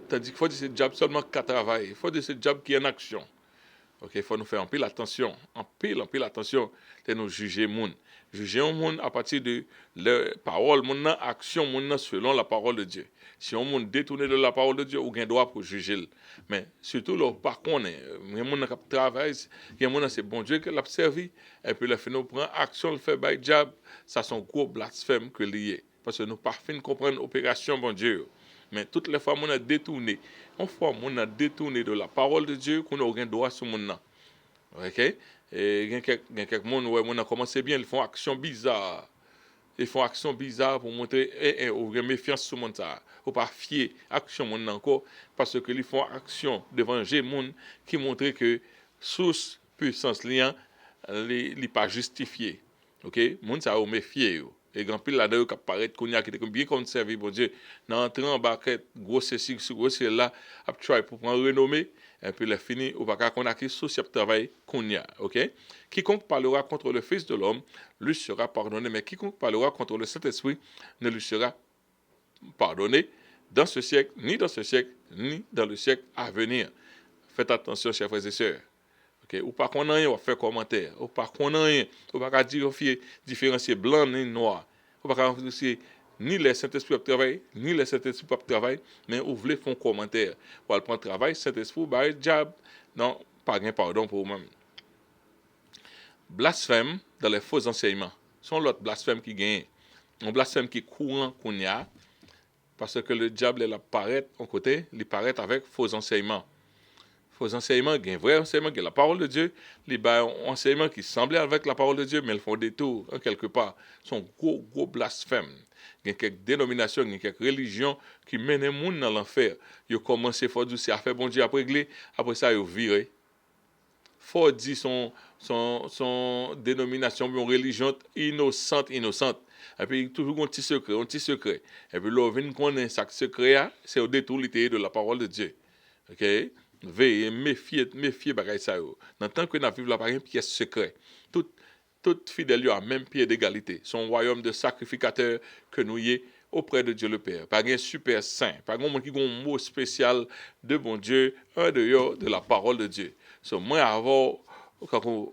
Tandis qu'il faut dire que c'est diable seulement qui travaille. Il faut dire que c'est diable qui est en action. Ok, il faut nous faire en pile attention de nous juger monde. Juger un monde à partir de leur parole, mon action, mon selon la parole de Dieu. Si on monde détourné de la parole de Dieu, ou gain droit pour juger. Mais surtout là, par contre, il y a monde qui travaille, il y a monde c'est bon Dieu qui l'a servi, et puis le fait nous prend action, le fait by job, ça sont gros blasphème que lié. Parce que nous parfait comprendre l'opération bon Dieu. Mais toutes les fois, on a détourné. Une fois, on a détourné de la parole de Dieu, qu'on a aucun droit sur mon nom. Ok? Et il y a quelques monde où on a commencé bien, ils font action bizarre. Ils font action bizarre pour montrer ou méfiance sur mon ça. Ou pas fier action mon encore parce que ils font action devant les monde qui montre que source puissance lien les pas justifié. OK? Monde ça au méfier. Et grand pile là-dedans qui apparaît qu'on y a qui bien conservé bon Dieu. Dans entrer en baquette gros ceci gros c'est là a try pour prendre renommée et puis le fini ou pas qu'on a qui souci travail qu'on y a. OK? Quiconque parlera contre le Fils de l'homme lui sera pardonné, mais quiconque parlera contre le Saint-Esprit ne lui sera pardonné dans ce siècle, ni dans ce siècle, ni dans le siècle à venir. Faites attention, chers frères et sœurs. Okay? Ou pas qu'on a rien, on va faire commentaire. Ou pas qu'on a rien, ou pas différencier blanc ni noir. Ou pas différencier ni les Saint-Esprit pour travailler, ni les Saint-Esprit pour travailler, mais vous voulez faire un commentaire. Ou aller prendre travail, Saint-Esprit, bah, job. Non, pas gain pardon pour vous-même. Blasphème dans les faux enseignements. Sont l'autre blasphème qui gagne. Un blasphème qui est courant qu'on y a, parce que le diable il apparaît en côté, il apparaît avec faux enseignements. Faux enseignements, il y a un vrai enseignement, il y a la parole de Dieu, il y a un enseignement qui semblait avec la parole de Dieu, mais ils font des tours, en quelque part. Sont gros blasphèmes. Il y a quelques dénominations, il y a quelques religions qui mènent les gens dans l'enfer. Ils ont commencé à faire bon Dieu après régler, après ça, ils ont viré. Faut dire son dénomination, une religion innocente. Et puis, toujours un petit secret. Et puis, l'on vient connaître ce secret, c'est au détour de la parole de Dieu. OK? Veillez, méfiez, bagaille ça. Dans tant que nous vivons là, par une pièce secret. Tout fidèle a même pied d'égalité. Son royaume de sacrificateurs que nous y est auprès de Dieu le Père. Pas un super saint. Pas un monde qui a un mot spécial de bon Dieu, un dehors de la parole de Dieu. So, moi, avant,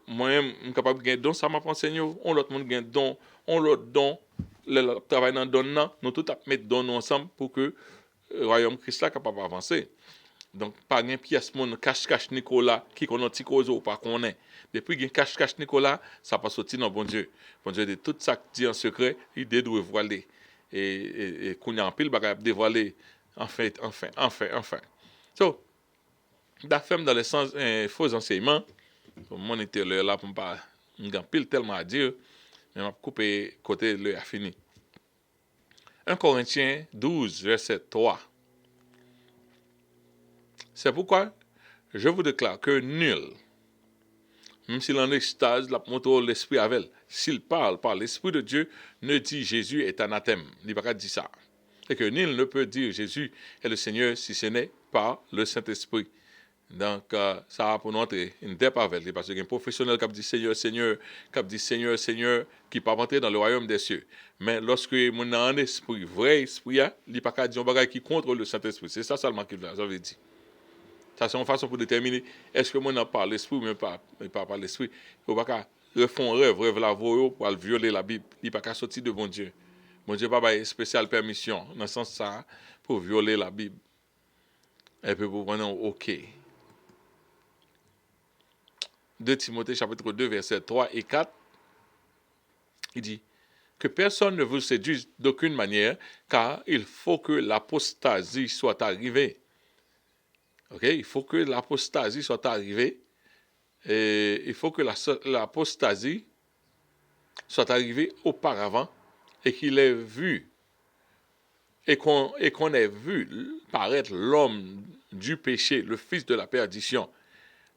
moi-même, je suis capable de gagner don, ça m'a enseigné. On l'autre monde gagne don, on l'autre don, le travail dans don, nous tous mettre don ensemble pour que le royaume Christ là capable d'avancer. Donc, pas un pièce mon cache Nicolas qui connaît petit cause ou pas qu'on est. Depuis qu'il cache Nicolas, ça pas sorti dans bon Dieu. Bon Dieu de tout ça dit en secret, il doit voiler. Et qu'on y a en pile bagage dévoiler enfin. So, d'affaire dans le sens faux enseignements, mon était là pour pas en pile tellement à dire, mais m'a coupé côté le a fini. 1 Corinthiens 12 verset 3. C'est pourquoi je vous déclare que nul, même s'il en extase, la montre l'esprit avec, s'il parle par l'esprit de Dieu, ne dit Jésus est anathème. Il n'a pas dit ça. Et que nul ne peut dire Jésus est le Seigneur si ce n'est par le Saint-Esprit. Donc, ça a pour nous entrer une départ avec lui, parce qu'il y a un professionnel qui dit Seigneur, Seigneur, qui dit Seigneur, Seigneur, qui ne peut pas entrer dans le royaume des cieux. Mais lorsque mon a un esprit, vrai esprit, il n'y a pas dire un bagage qui contre le Saint-Esprit. C'est ça seulement qu'il veut dire. Ça, c'est une façon pour déterminer est-ce que moi, on parle l'esprit ou même pas par l'esprit. Il ne faut pas refondre rêve la voix pour violer la Bible. Il ne faut pas sortir de bon Dieu. Bon Dieu n'a pas une spéciale permission, dans le sens ça, pour violer la Bible. Et puis pour prendre OK. 2 Timothée chapitre 2, versets 3 et 4. Il dit que personne ne vous séduise d'aucune manière, car il faut que l'apostasie soit arrivée. Okay? Il faut que l'apostasie soit arrivée. Et il faut que l'apostasie soit arrivée auparavant et qu'il ait vu et qu'on ait vu paraître l'homme du péché, le fils de la perdition,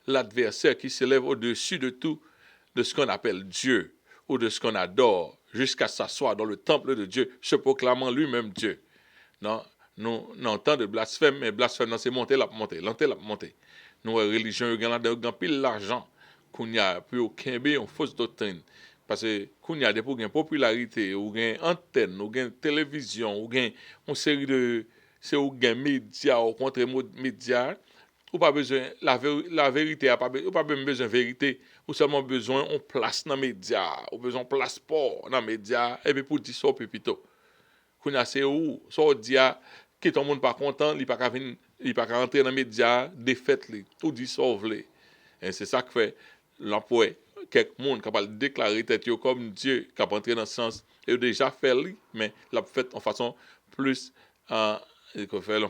l'adversaire qui s'élève au-dessus de tout, de ce qu'on appelle Dieu ou de ce qu'on adore, jusqu'à s'asseoir dans le temple de Dieu, se proclamant lui-même Dieu. Non, non, tant de blasphème, mais blasphème, c'est monter. Nous, religion, il y a pile l'argent qu'on y a plus aucun bé, une fausse doctrine. Parce que qu'on y a des pour une popularité, ou une antenne, ou une télévision, ou une série de, c'est ou un média, ou contre média, ou pas besoin la vérité, ou pas même besoin de vérité, ou seulement besoin on place dans les médias, ou besoin place sport dans les médias, et puis pour dire ça plutôt. Qu'on a c'est où, ça dit que tout le monde pas content, il pas venir, il pas rentrer dans les médias, défaite li, ou dit sauve les. Et c'est ça que fait l'emploi quelques monde capable de déclarer tête comme Dieu qui a entré dans ce sens et déjà fait lui mais l'a fait en façon plus en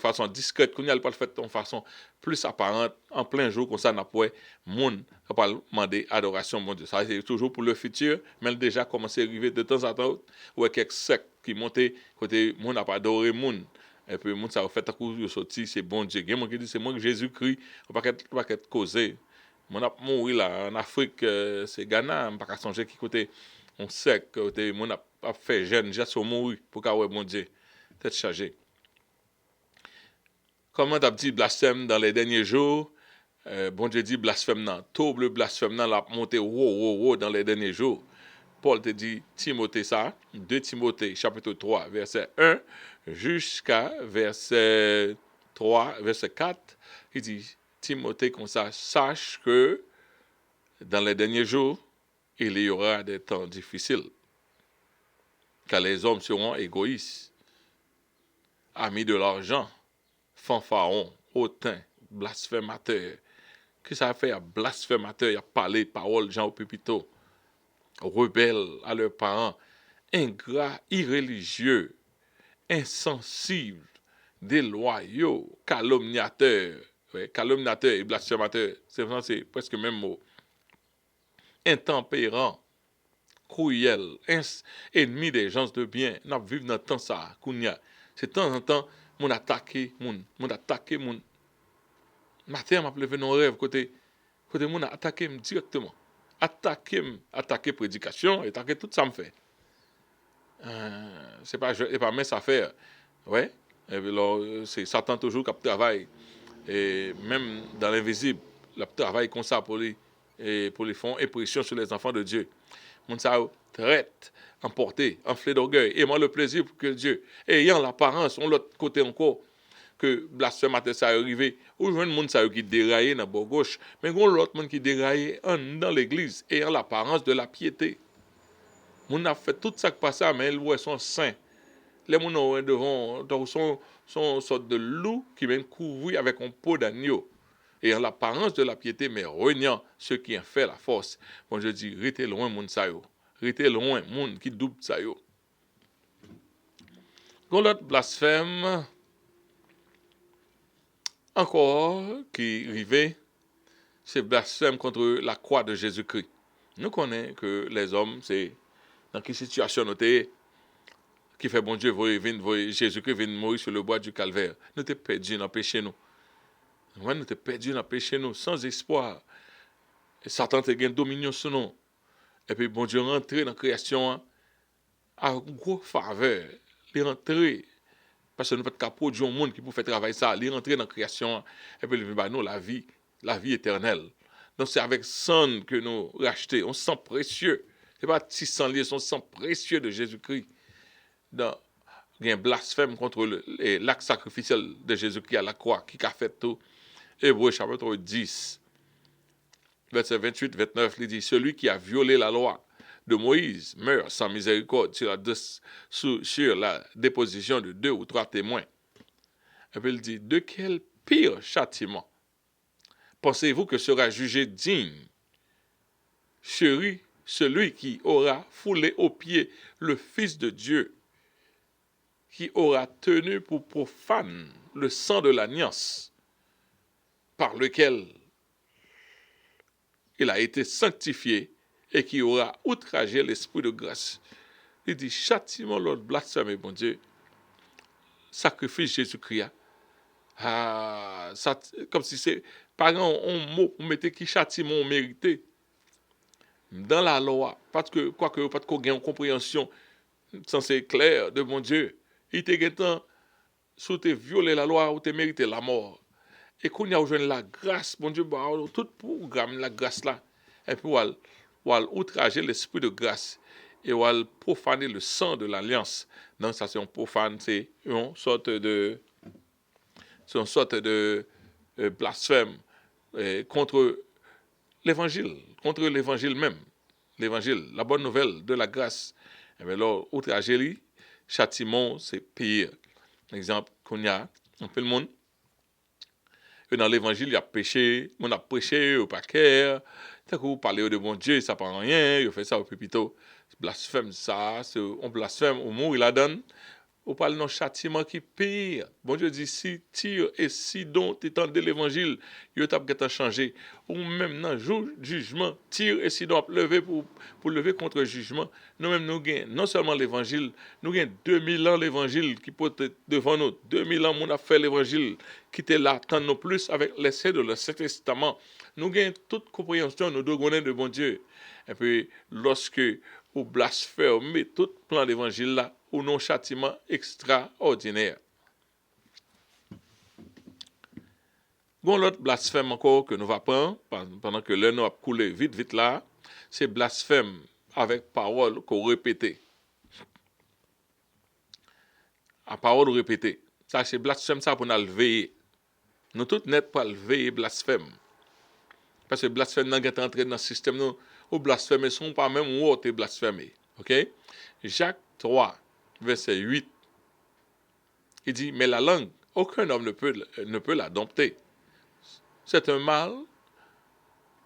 façon discrète qu'on a pas fait en façon plus apparente en plein jour comme ça n'a pas monde capable demander adoration mon Dieu ça c'est toujours pour le futur mais déjà commencé à arriver de temps en temps ou quelques sectes qui montaient côté monde n'a pas adoré monde et puis monde ça fait à coup de sorti c'est bon Dieu quelqu'un qui dit c'est moi que Jésus-Christ on pas être causé mon a mouru là en Afrique c'est Ghana on pas songer qui côté on sait que côté mon a fait jeune juste mourir pour qu'à ouais mon Dieu tête chargée. Comment t'as dit blasphème dans les derniers jours? Bon Dieu dit blasphème non. Tout le blasphème non l'a monté dans les derniers jours. Paul te dit Timothée ça, 2 Timothée chapitre 3 verset 1 jusqu'à verset 3 verset 4, il dit Timothée comme ça sache que dans les derniers jours, il y aura des temps difficiles. Car les hommes seront égoïstes, amis de l'argent, fanfarons, hautains, blasphémateurs. Que ça fait à blasphémateurs, il a parlé paroles gens au pépito, rebelles à leurs parents, ingrats, irréligieux, insensibles, déloyaux, calomniateurs. Ouais, calomniateurs et blasphémateurs, c'est presque le même mot. Intempérants, cruels, ennemis des gens de bien. Nous vivons dans le temps ça, c'est de temps en temps, mon attaqué, mon attaqué, mon. Matin, m'a levé dans rêve côté mon attaqué directement. Attaquer prédication, attaquer tout ça me fait. C'est pas mince affaire. Ouais. Et alors, c'est Satan toujours qui travaille. Et même dans l'invisible, il travaille comme ça pour les faire impression sur les enfants de Dieu. Mon ça traite, emporté, enflé d'orgueil, aimant le plaisir pour que Dieu, ayant l'apparence, on l'autre côté encore, que blasphémateur ça arrivé, ou un monde ça qui déraillé dans bord gauche, mais on l'autre monde qui déraillé dans l'église, ayant l'apparence de la piété. Mon a fait tout ça qui passe, mais elles ouais sont saints. Les gens devant sont sorte de loup qui viennent couvrir avec un pot d'agneau. Et en l'apparence de la piété, mais reniant ceux qui en fait la force. Bon, je dis, restez loin, moun sa yo. Restez loin, moun qui double sa yo. Gon l'autre blasphème, encore, qui arrivait, c'est blasphème contre la croix de Jésus-Christ. Nous connaissons que les hommes, c'est dans quelle situation nous sommes, qui fait bon Dieu, Jésus-Christ vient mourir sur le bois du calvaire. Nous sommes perdus dans le péché, nous. Nous sommes perdus dans le péché, nous, sans espoir. Et Satan te gagne dominion sur nous. Et puis bon Dieu rentré dans la création à gros faveur. Il rentré parce que nous ne pouvons pas produire un monde qui peut faire travailler ça. Il rentré dans la création et puis il dit nous la vie éternelle. Donc c'est avec sang que nous rachetons, on sang précieux. C'est pas petit sang lié, c'est un sang précieux de Jésus-Christ. Dans il y a un blasphème contre l'acte sacrificiel de Jésus-Christ à la croix qui a fait tout. Hébreux chapitre 10, verset 28-29, il dit, celui qui a violé la loi de Moïse meurt sans miséricorde sur la déposition de 2 ou 3 témoins. Et puis il dit, de quel pire châtiment pensez-vous que sera jugé digne celui qui aura foulé aux pieds le Fils de Dieu, qui aura tenu pour profane le sang de l'alliance par lequel il a été sanctifié et qui aura outragé l'esprit de grâce. Il dit, châtiment, l'autre blasphème, mon Dieu, sacrifice Jésus-Christ. Comme si c'est, par exemple, on mettait qui châtiment on méritait dans la loi, parce que, quoique, pas de une compréhension censée claire de mon Dieu, il te temps, sous te violer la loi, ou te mérité la mort. Et qu'on y a aujourd'hui la grâce, mon Dieu, tout programme la grâce là, et puis ou outrager l'esprit de grâce, et ou profaner le sang de l'alliance. Non, ça c'est un profane, c'est une sorte de blasphème contre l'évangile même, l'évangile, la bonne nouvelle de la grâce. Et bien là, outragé, châtiment, c'est pire. Exemple, qu'on y a un peu le monde, et dans l'évangile, il y a péché, on a prêché au paquet, tant que vous parlez de bon Dieu, ça ne prend rien, il fait ça au pépito, blasphème ça, on blasphème, au mot il la donne. On parle d'un châtiment qui pire. Bon Dieu dit, si Tyr et Sidon t'étendent l'évangile, ils t'ont changé. Ou même dans le jugement, Tyr et Sidon ont levé pour lever contre le jugement. Nous-mêmes, nous gagnons non seulement l'évangile, nous gagnons 2000 ans l'évangile qui peut être devant nous. 2000 ans, on a fait l'évangile qui était là, tant nous plus avec l'essai de l'Ancien Testament. Nous gagnons toute compréhension, nous devons de bon Dieu. Et puis, lorsque vous blasphémez tout plan d'évangile là, ou non châtiment extraordinaire. Bon, l'autre blasphème encore que nous va prendre, pendant que l'un a coulé vite là, c'est blasphème avec parole qu'on répète. À parole répétée. Ça, c'est blasphème, ça pour nous veiller. Nous tous net pour veiller blasphème. Parce que blasphème n'a pas entré dans le système, nous, ou blasphème, ils sont pas même où on est blasphémé. Ok? Jacques 3, verset 8, il dit, mais la langue, aucun homme ne peut la dompter. C'est un mal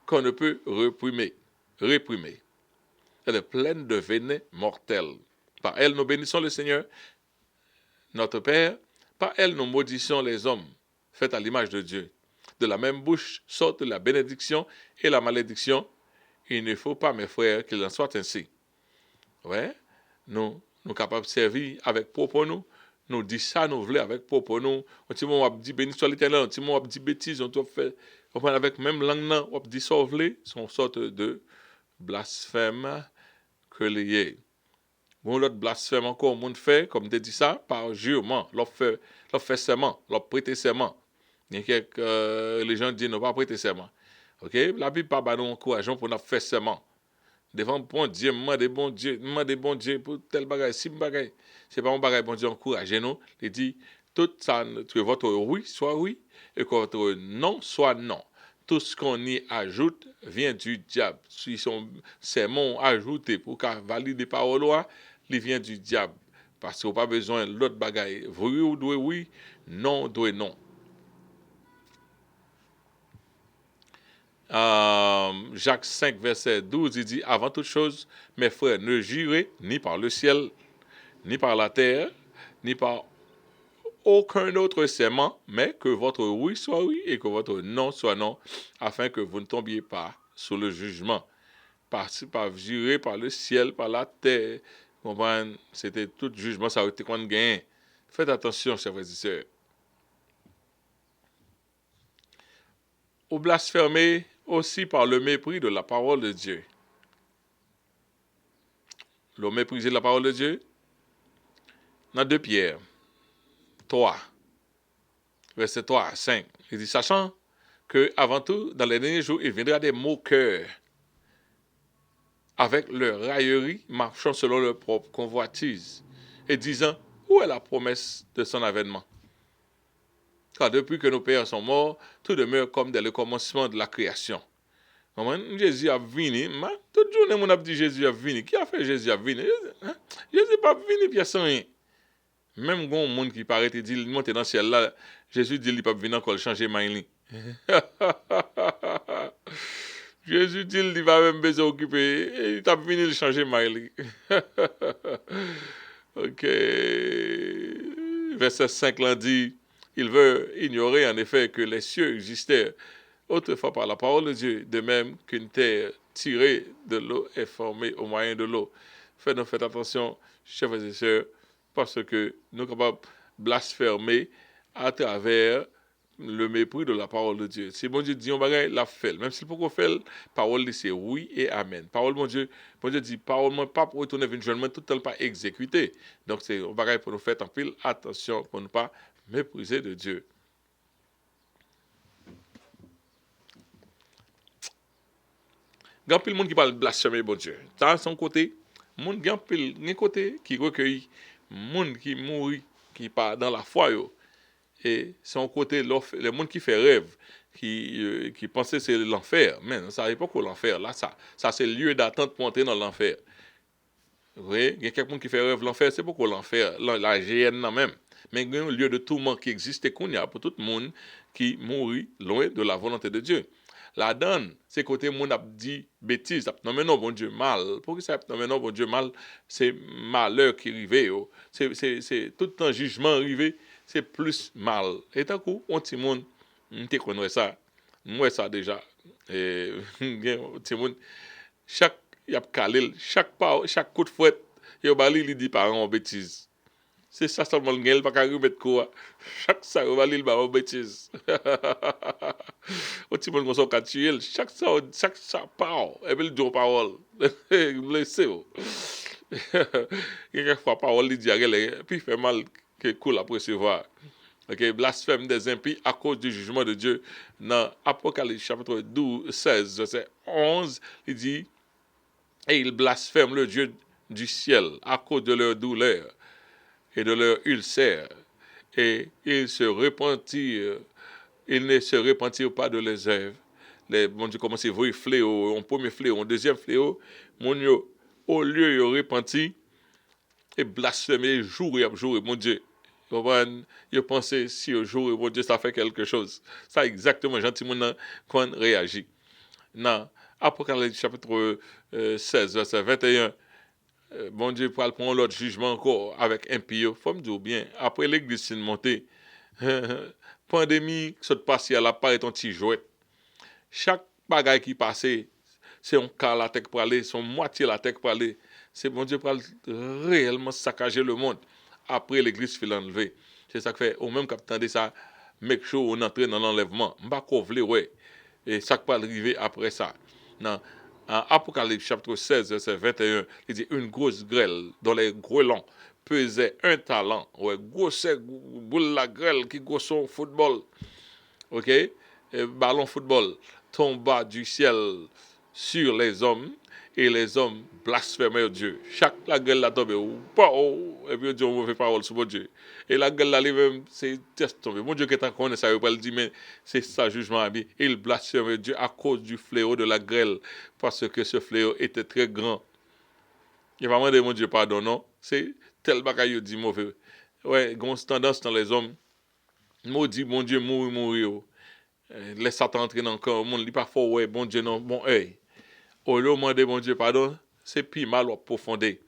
qu'on ne peut réprimer. Elle est pleine de venin mortel. Par elle, nous bénissons le Seigneur, notre Père. Par elle, nous maudissons les hommes, faits à l'image de Dieu. De la même bouche sortent la bénédiction et la malédiction. Il ne faut pas, mes frères, qu'il en soit ainsi. Ouais, nous capables de servir avec propre nous dit ça, nous voulons avec propre nous. On dit, on dit béni soit l'éternel, on dit bêtise, on fait, on parle avec même langue, on dit ça, son sorte de blasphème que lié. Bon, l'autre blasphème encore, on fait, comme tu dit ça, par jurement, l'on fait serment, l'on prêter serment. Il y a quelques, les gens disent, non, pas prêter serment. Ok, la Bible pas nous encourageons pour nous faire serment. Devant bon Dieu, demande bon Dieu pour tel bagage, si bagage. C'est pas mon bagage, bon Dieu encouragez-nous. Il dit, tout ça, que votre oui soit oui, et que votre non soit non. Tout ce qu'on y ajoute vient du diable. Si son sermon ajouté pour valider les paroles, il vient du diable. Parce qu'on n'a pas besoin de l'autre bagage. Oui ou doit oui, non doit non. Jacques 5, verset 12, il dit, avant toute chose, mes frères, ne jurez ni par le ciel, ni par la terre, ni par aucun autre serment, mais que votre oui soit oui et que votre non soit non, afin que vous ne tombiez pas sous le jugement. Par jurer par le ciel, par la terre, comprenez, c'était tout jugement, ça a été qu'on gagne. Faites attention, chers frères et sœurs. Ou blasphémer aussi par le mépris de la parole de Dieu. Le mépriser de la parole de Dieu. Dans 2 Pierre 3, verset 3 à 5, il dit, sachant que avant tout, dans les derniers jours, il viendra des moqueurs avec leur raillerie, marchant selon leur propre convoitise, et disant, où est la promesse de son avènement? Car depuis que nos pères sont morts, tout demeure comme dès le commencement de la création. Jésus a venu, toute journée, on a dit Jésus a venu. Qui a fait Jésus a venu? Jésus n'est pas venu, puis il sans rien. Même quand monde qui paraît et dit, il monte dans le ciel là, Jésus dit, il n'est pas venu encore changer Maïli. Jésus dit, il va même besoin occuper, il t'a venu changer Maïli. Ok. Verset 5 là dit, il veut ignorer en effet que les cieux existaient autrefois par la parole de Dieu, de même qu'une terre tirée de l'eau est formée au moyen de l'eau. Faites attention, chers frères et sœurs, parce que nous sommes capables de blasphémer à travers le mépris de la parole de Dieu. Si bon Dieu dit on bagaille, la fait. Même si pourquoi fait, parole c'est oui et amen. Parole bon Dieu dit parole moi pas pour retourner éventuellement tout le temps pas exécuté. Donc c'est on bagaille pour nous faire en pile attention pour ne pas mépriser de Dieu. Il y a pile monde qui parle blasphémer bon Dieu. Dans son côté, monde il y a pile côté qui recueille monde qui mourit qui pas dans la foi yo. Et c'est un côté, les gens qui font rêve, qui pensaient que c'est l'enfer. Mais ça n'arrive pas que l'enfer. Là, ça c'est le lieu d'attente pour entrer dans l'enfer. Vous voyez, il y a quelqu'un qui fait rêve l'enfer, c'est pourquoi l'enfer, la GN non même. Mais il y a un lieu de tourment qui existe et qu'on y a pour tout le monde qui mourit loin de la volonté de Dieu. La donne, c'est côté monde a dit bêtise, non mais non bon Dieu mal. Pour que ça non mais non bon Dieu mal, c'est malheur qui arrive. C'est tout un jugement arrivé, c'est plus mal. Et d'un coup, on petit monde, on te connaît ça. Moi ça déjà. Et petit monde chaque y a calé chaque coup de fouette yo bali li dit par en bêtise c'est ça seulement le gel pas qu'à remettre quoi chaque ça yo bali le ba en bêtise au petit monde qu'on s'en tuer chaque ça parole et puis le dit parole blessé quelquefois parole li dit à elle puis fait mal que cool à percevoir. OK, blasphème des impies à cause du jugement de Dieu. Dans Apocalypse chapitre 12, 16, verset 11, il dit et ils blasphèment le Dieu du ciel à cause de leur douleur et de leur ulcère. Et ils ne se repentirent pas de leurs œuvres. Mon Dieu, comment c'est vrai fléau, un premier fléau, un deuxième fléau, mon Dieu, au lieu de repentir et blasphémer jour et jour, mon Dieu. Je pensais si au jour, mon Dieu, ça fait quelque chose. Ça exactement, gentiment, quand on réagit. Dans Apocalypse chapitre 16, verset 21, bon Dieu pour prendre l'autre jugement encore avec impie. Il faut me dire bien, après l'église s'est montée, pandémie, ça te passe à la part et ton petit jouet. Chaque bagaille qui passait, c'est un quart la tête pour aller, c'est moitié la tête pour aller. C'est bon Dieu pour réellement saccager le monde. Après l'église fait l'enlever. C'est ça que fait, au même capitaine de ça, make sure on entre dans l'enlèvement. M'ba kovle, ouais. Et ça qui va arriver après ça. Dans Apocalypse chapitre 16, verset 21, il dit une grosse grêle dont les grêlons pesaient un talent. Ouais, grosse boule la grêle qui grosse son football. OK? Et ballon football tomba du ciel sur les hommes et les hommes blasphémèrent Dieu. Chaque la gueule la tombe, et puis Dieu mauvais parole sur mon Dieu. Et la gueule là lui-même, c'est test tombé. Mon Dieu qui est en connaît ça, il va le dire, mais c'est ça jugement à lui. Il blasphémait Dieu à cause du fléau de la grêle, parce que ce fléau était très grand. Il va demander mon Dieu pardon, non? C'est tel bagaille dit mauvais. Ouais, il y a une tendance dans les hommes. Maudit, mon Dieu, mourir. Laisse Satan entrer dans le corps. Mon, il pas fort, ouais, bon Dieu, non, bon œil. Au lieu de demander mon Dieu pardon, c'est pire mal ou profondé.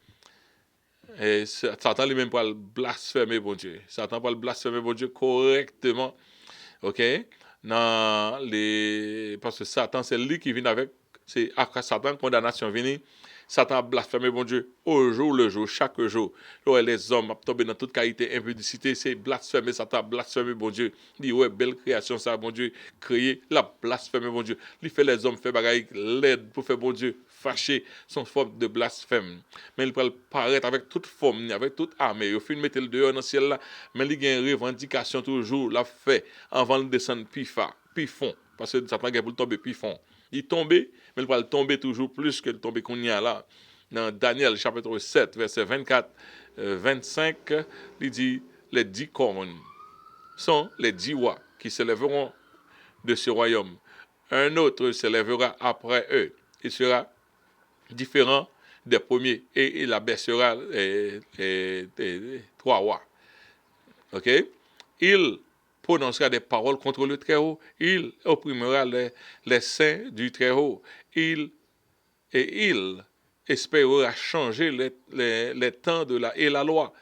Et Satan lui-même pas le blasphémer bon Dieu. Satan pas le blasphémer bon Dieu correctement. OK? Parce que Satan c'est lui qui vient avec c'est après Satan condamnation vient. Satan a blasphémé bon Dieu au jour le jour, chaque jour. Là les hommes tombé dans toute qualité impudicité, c'est blasphémer Satan, blasphémer bon Dieu. Il dit ouais, belle création ça bon Dieu créé, la blasphémer bon Dieu. Il fait les hommes faire bagaille l'aide pour faire bon Dieu fâché, son forme de blasphème. Mais il peut paraître avec toute forme, avec toute arme. Il faut mettre le dehors dans le ciel là, mais il y a une revendication toujours la fait avant de descendre puis fond parce que Satan a pour tomber puis fond. Il tombe, mais il va tomber toujours plus que le tomber qu'on y a là. Dans Daniel chapitre 7, verset 24, 25, il dit les 10 cornes sont les 10 rois qui s'élèveront de ce royaume. Un autre s'élèvera après eux. Il sera différent des premiers et il abaissera les 3 rois. OK? Il prononcera des paroles contre le Très-Haut. Il opprimera les saints du Très-Haut. Il espérera changer les temps et la loi.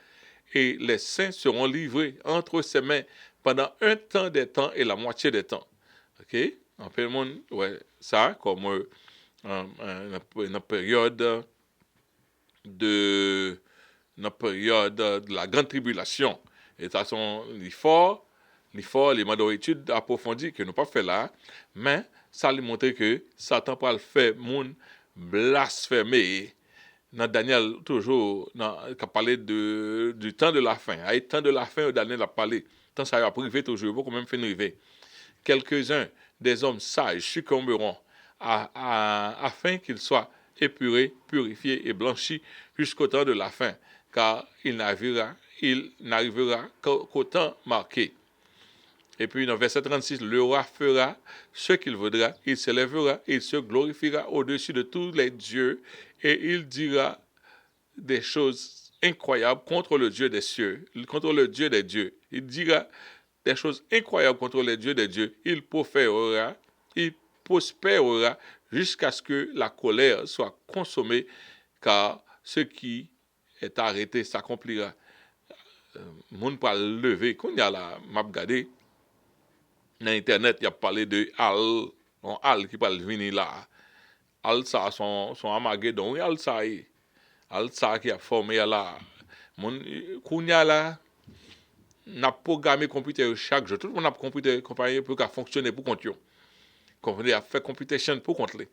Et les saints seront livrés entre ses mains pendant un temps des temps et la moitié des temps. OK? En fait, ouais, ça, comme une période de la grande tribulation. Et de toute façon, l'effort, les mandats d'études approfondis que nous pas fait là, mais ça lui montre que Satan peut le faire moun blasphémer. Dans Daniel, toujours, qui a parlé du temps de la fin. À temps de la fin, Daniel a parlé. Tant ça a privé toujours, beaucoup même fait arriver. Quelques-uns des hommes sages succomberont afin qu'ils soient épurés, purifiés et blanchis jusqu'au temps de la fin, car il n'arrivera qu'au temps marqué. Et puis dans verset 36, le roi fera ce qu'il voudra, il s'élèvera, il se glorifiera au-dessus de tous les dieux, et il dira des choses incroyables contre le Dieu des cieux, contre le Dieu des dieux. Il dira des choses incroyables contre les dieux des dieux. Il prospérera jusqu'à ce que la colère soit consommée, car ce qui est arrêté s'accomplira. Moun pa lever, qu'on y a la map gade, dans internet, il y a parlé de Al, un Al qui parle venir là. Al ça son Armageddon, Al ça est. Al ça qui a formé là. Moun kounya là, n'a programmé computer chaque jour. Tout le monde a computer compagnie pour qu'à fonctionner pour compte yo. Compagnie a fait computation pour compte les.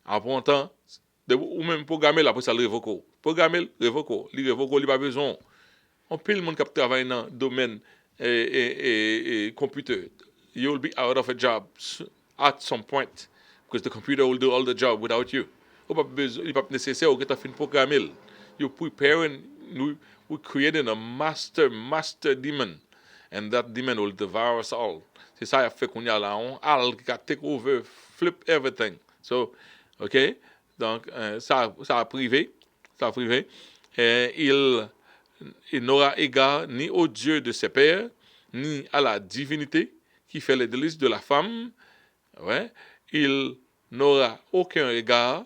Après un temps, ou même programmer là pour ça le révoco. Programmer révoco, il pas besoin. On peut le monde qui travaille dans le domaine et computer. You'll be out of a job at some point because the computer will do all the job without you. Il pas nécessaire que tu fasses programmer. You're preparing, we're creating a master demon, and that demon will devour us all. C'est ça qui fait qu'on y a là, on qui take over, flip everything. So, ok, donc ça a privé, et il n'aura égard ni au Dieu de ses pères, ni à la divinité qui fait les délices de la femme. Ouais. Il n'aura aucun égard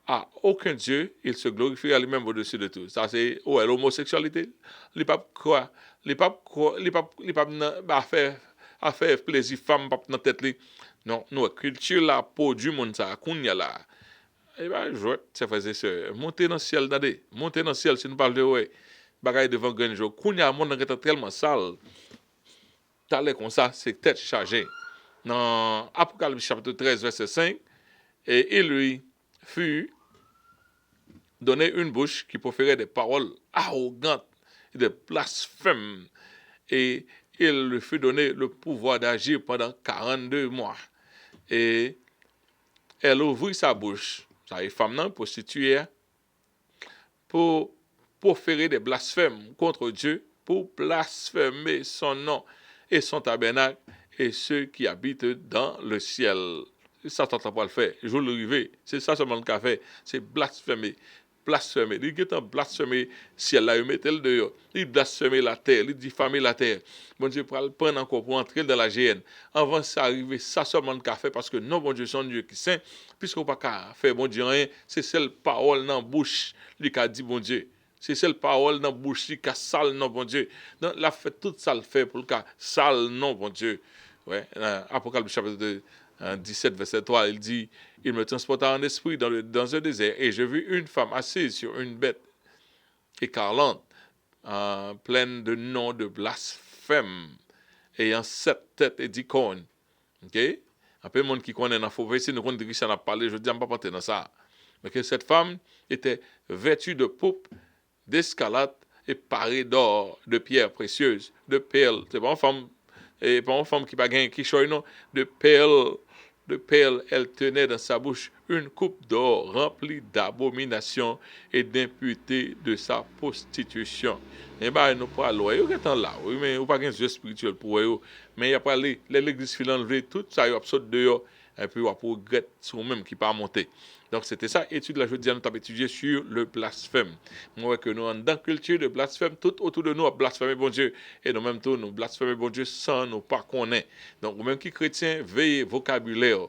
à aucun Dieu. Il se glorifiera lui-même au-dessus de tout. Ça, c'est l'homosexualité. Les papes croient. Les papes faire plaisir femme dans la tête. Non, nous, culture là, pour du monde, ça, qu'on y a là. Eh bien, je ça faisait ça. Monter dans le ciel, monter dans le ciel, si nous parlons de ouais. Bagaille devant grand jour. Kounya monde qui était tellement sale. T'allais comme ça, c'est tête chargée. Dans Apocalypse chapitre 13 verset 5, et il lui fut donné une bouche qui proférait des paroles arrogantes et des blasphèmes, et il lui fut donné le pouvoir d'agir pendant 42 mois. Et elle ouvrit sa bouche, ça est femme non prostituée, pour proférer des blasphèmes contre Dieu, pour blasphémer son nom et son tabernacle et ceux qui habitent dans le ciel. C'est ça que tu pas le faire. Je le rive. C'est ça seulement le fait. C'est blasphémer. Blasphémer. Il est en blasphémer ciel là, il met le dehors. Il blasphémer la terre, il diffamer la terre. Bon Dieu pour le prendre encore pour entrer dans la GN. Avant ça arriver, ça seulement le fait parce que non bon Dieu son Dieu qui saint, puisqu'on pas faire bon Dieu rien, c'est celle parole dans bouche, lui qui a dit bon Dieu. C'est celle parole dans bouche qui a sale non bon Dieu. Donc la fait toute ça le fait pour le cas sale non bon Dieu. Ouais, Apocalypse chapitre 2 17, verset 3, il dit, il me transporta en esprit dans un désert, et je vis une femme assise sur une bête écarlate, pleine de noms de blasphème, ayant 7 têtes et 10 cornes. Ok? Un peu de monde qui connaît dans la si nous connaissons de ça, on a parlé, je dis, on ne pas partir dans ça. Mais que cette femme était vêtue de pourpre, d'escarlate, et parée d'or, de pierres précieuses, de perles. C'est pas une femme. Et pas une femme qui pas gagné qui choisit non de perles, elle tenait dans sa bouche une coupe d'or remplie d'abominations et d'impureté de sa prostitution. Et ben nous pas loin, vous êtes là, oui mais vous pas un Dieu spirituel pour vous, mais il y a pas l'église filant enlever tout ça il absurde dehors et puis on regret sur même qui pas monter. Donc c'était ça étude la jeudi nous avons étudié sur le blasphème. Moi que nous en dans culture de blasphème tout autour de nous a blasphémé bon Dieu et nous même tout nous blasphémer bon Dieu sans nous pas connaître. Donc même qui chrétien veillez vocabulaire.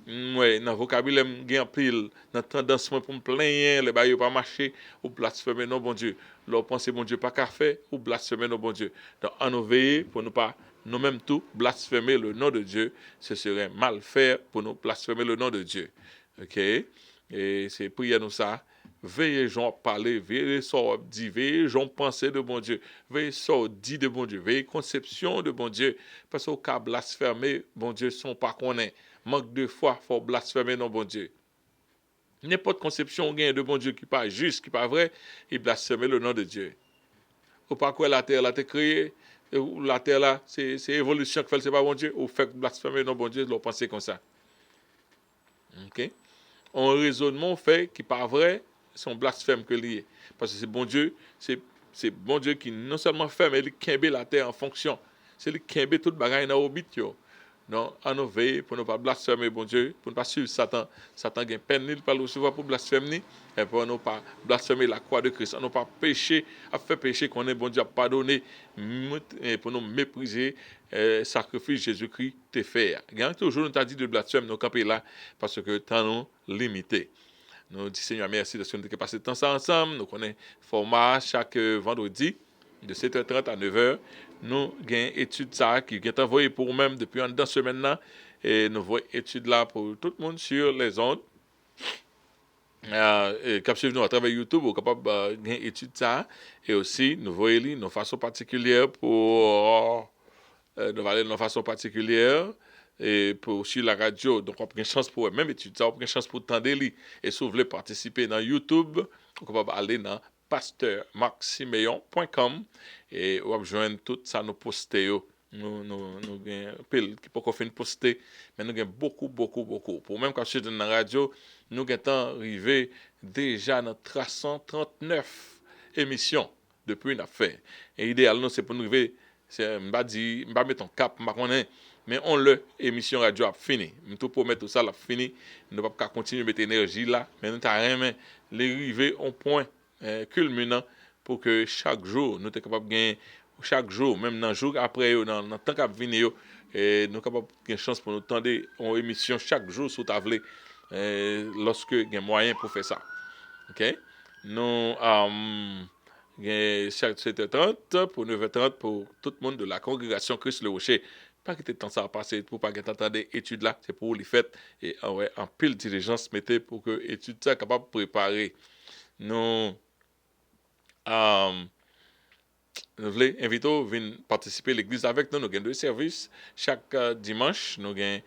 Ouais, dans vocabulaire gain pile dans tendance pour me plaindre les bail pas marcher ou blasphémer non bon Dieu. Leur penser bon Dieu pas qu'à faire ou blasphémer non bon Dieu. Donc en nous veiller pour nous pas nous-mêmes tout blasphémer le nom de Dieu, ce serait mal faire pour nous blasphémer le nom de Dieu. OK? Et c'est prier nous ça. Veillez Jean parler, veillez sur dit, veillez Jean penser de bon Dieu, veillez sur dit de bon Dieu, veillez conception de bon Dieu, parce qu'au cas blasphémer, bon Dieu, son pas qu'on est. Manque de foi, faut blasphémer non bon Dieu. N'importe conception gain de bon Dieu qui pas juste, qui pas vrai, il blasphème le nom de Dieu. Ou pas quoi la terre été créée, la terre là, c'est évolution qui fait c'est pas bon Dieu, ou fait blasphémer non bon Dieu, l'on penser comme ça. OK? Un raisonnement fait qui pas vrai, c'est un blasphème que lié parce que c'est bon Dieu qui non seulement fait mais il kembe la terre en fonction. c'est lui qui aime tout bagaille dans orbite yo. Non, à nous veiller pour ne pas blasphémer bon Dieu, pour ne pas suivre Satan. Satan gagne peine il pas le recevoir pour blasphémer et pour ne pas blasphémer la croix de Christ, pour ne pas pécher, à faire pécher qu'on est bon Dieu à pardonner et pour nous mépriser sacrifice Jésus-Christ te fait. Gagne toujours nous t'a dit de blasphémer nous camper là parce que temps nous limité. Nous disons Seigneur merci de ce que nous avons passé le temps ça ensemble. Nous connaissons format chaque vendredi de 7h30 à 9h. Nous avons une étude ça qui est envoyée pour nous-mêmes depuis une semaine là. Et nous voyons étude là pour tout le monde sur les ondes. Cap suivre nous à travers YouTube, ou capable une étude ça. Et aussi, nous voyons de façon particulière pour nous aller de façon particulière. Et pour sur la radio, donc on a une chance pour même étudier ça, on a une chance pour tendre li. Et si vous voulez participer dans YouTube, vous pouvez aller dans pasteurmarksimeon.com et vous joindre tout ça nous poster nous gain pile qui pas fin poster mais nous gain beaucoup pour même quand je suis dans la radio nous gain temps arrivé déjà dans 339 émissions depuis une affaire et idéal nous c'est pour nous arriver c'est m'ba mettre un cap m'a connaît mais on le émission radio a fini nous tout promet tout ça l'a fini nous pas continuer mettre énergie là mais nous t'a rien les arriver au point culminant pour que chaque jour nous sommes capables de gagner chaque jour même dans jour après dans le temps qu'a venir et nous capable une chance pour nous tendre une émission chaque jour sur table lorsque il y a moyen pour faire ça. OK nous chaque 7h30 pour 9h30 pour tout le monde de la congrégation Christ le Rocher. Pas que temps ça a passé pour pas que t'entendre études là, c'est pour les fêtes et ouais en pile diligence mettez pour que études ça capable de préparer. Nous nous voulons inviter à venir participer à l'église avec nous. Nous avons deux services. Chaque dimanche, nous avons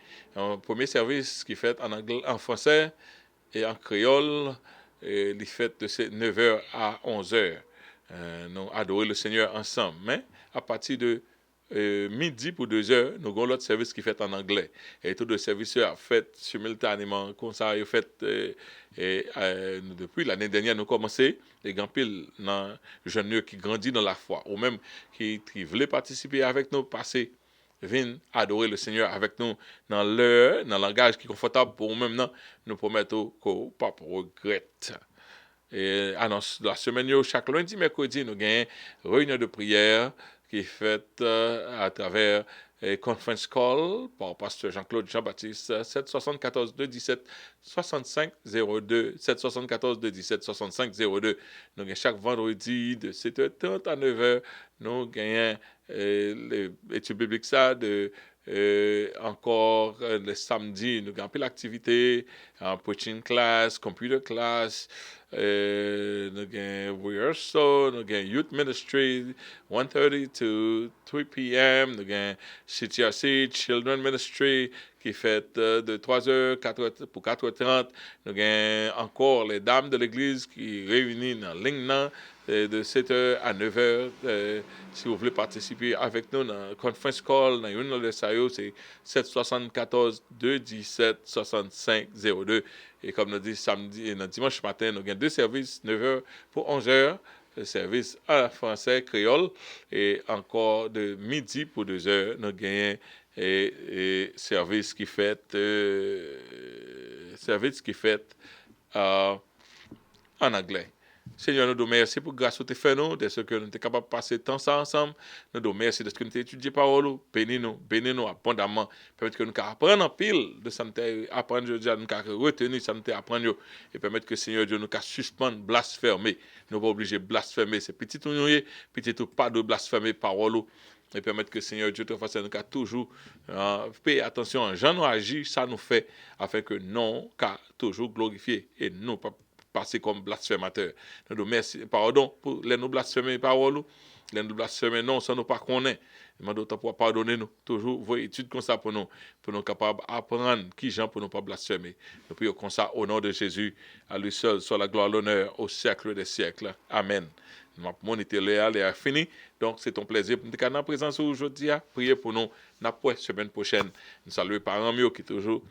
un premier service qui est fait en anglais, en français et en créole. Il est fait de 9h à 11h. Nous adorer le Seigneur ensemble. Mais à partir de midi pour 2h, nous avons l'autre service qui est fait en anglais. Et tous les services sont faits simultanément. Comme ça, ils fait depuis l'année dernière, nous avons commencé. Les grands piles dans jeunes qui grandissent dans la foi, ou même qui veulent participer avec nous, passer, viennent adorer le Seigneur avec nous dans le langage qui est confortable pour nous-mêmes, nous promettons qu'on pas regrette. Et annonce la semaine, chaque lundi, mercredi, nous avons une réunion de prière qui est faite à travers conference call par pasteur Jean-Claude Jean-Baptiste 774 217 65 02 774 217 65 02. Nous avons chaque vendredi de 7h30 à 9h nous gagnons l'étude biblique ça de encore le samedi nous avons l'activité en preaching class, computer class, nous avons rehearsal, nous avons youth ministry 1:30 to 3 p.m. nous avons CTRC Children Ministry qui fait de 3h pour 4h30. Nous avons encore les dames de l'église qui réunissent dans l'Ingnan de 7h à 9h. Si vous voulez participer avec nous dans la conference call, dans une de SAO, c'est 774 217 65 02. Et comme nous dit samedi et dimanche matin, nous avons deux services, 9h pour 11h. Le service en français créole et encore de midi pour 2h, nous gagnons service qui fait en anglais. Seigneur, nous te remercions pour grâce que tu fait nous, de ce que nous sommes capables de passer temps ça ensemble. Nous te remercions de ce que nous avons étudié parole. Bénis-nous abondamment. Permettre que nous apprenions en pile de ça, nous apprendre aujourd'hui, nous retenir ça, nous apprendre et permettre que Seigneur Dieu nous suspendre, blasphémer. Nous pas obligés de blasphémer. C'est petit tout pas de blasphémer parole. Et permettre que Seigneur Dieu te fasse nous toujours payer attention à Jean nous agit, ça nous fait afin que non qu'à toujours glorifier et non pas passer comme blasphémateur. Nous nous merci, pardon pour les nous blasphémer parole, les nous blasphémer non, ça nous pas connaît. Demandons pour pardonner nous. Toujours vos études comme ça pour nous capables d'apprendre qui Jean pour nous pas blasphémer. Nous prions comme ça au nom de Jésus, à lui seul soit la gloire, l'honneur au siècle des siècles. Amen. Mon était léal et a fini. Donc, c'est ton plaisir pour nous être en présence aujourd'hui. Priez pour nous. La semaine prochaine. Nous saluons les parents mieux qui sont toujours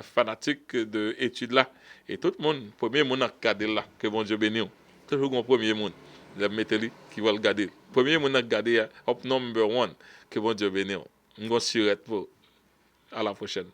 fanatiques de l'étude là. Et tout le monde, premier monde à regarder là. Que bon Dieu bénisse. Toujours un premier monde. Je mettre qui va le garder. Premier mon a garder up number one que bon Dieu bénisse. On va surette pour à la prochaine.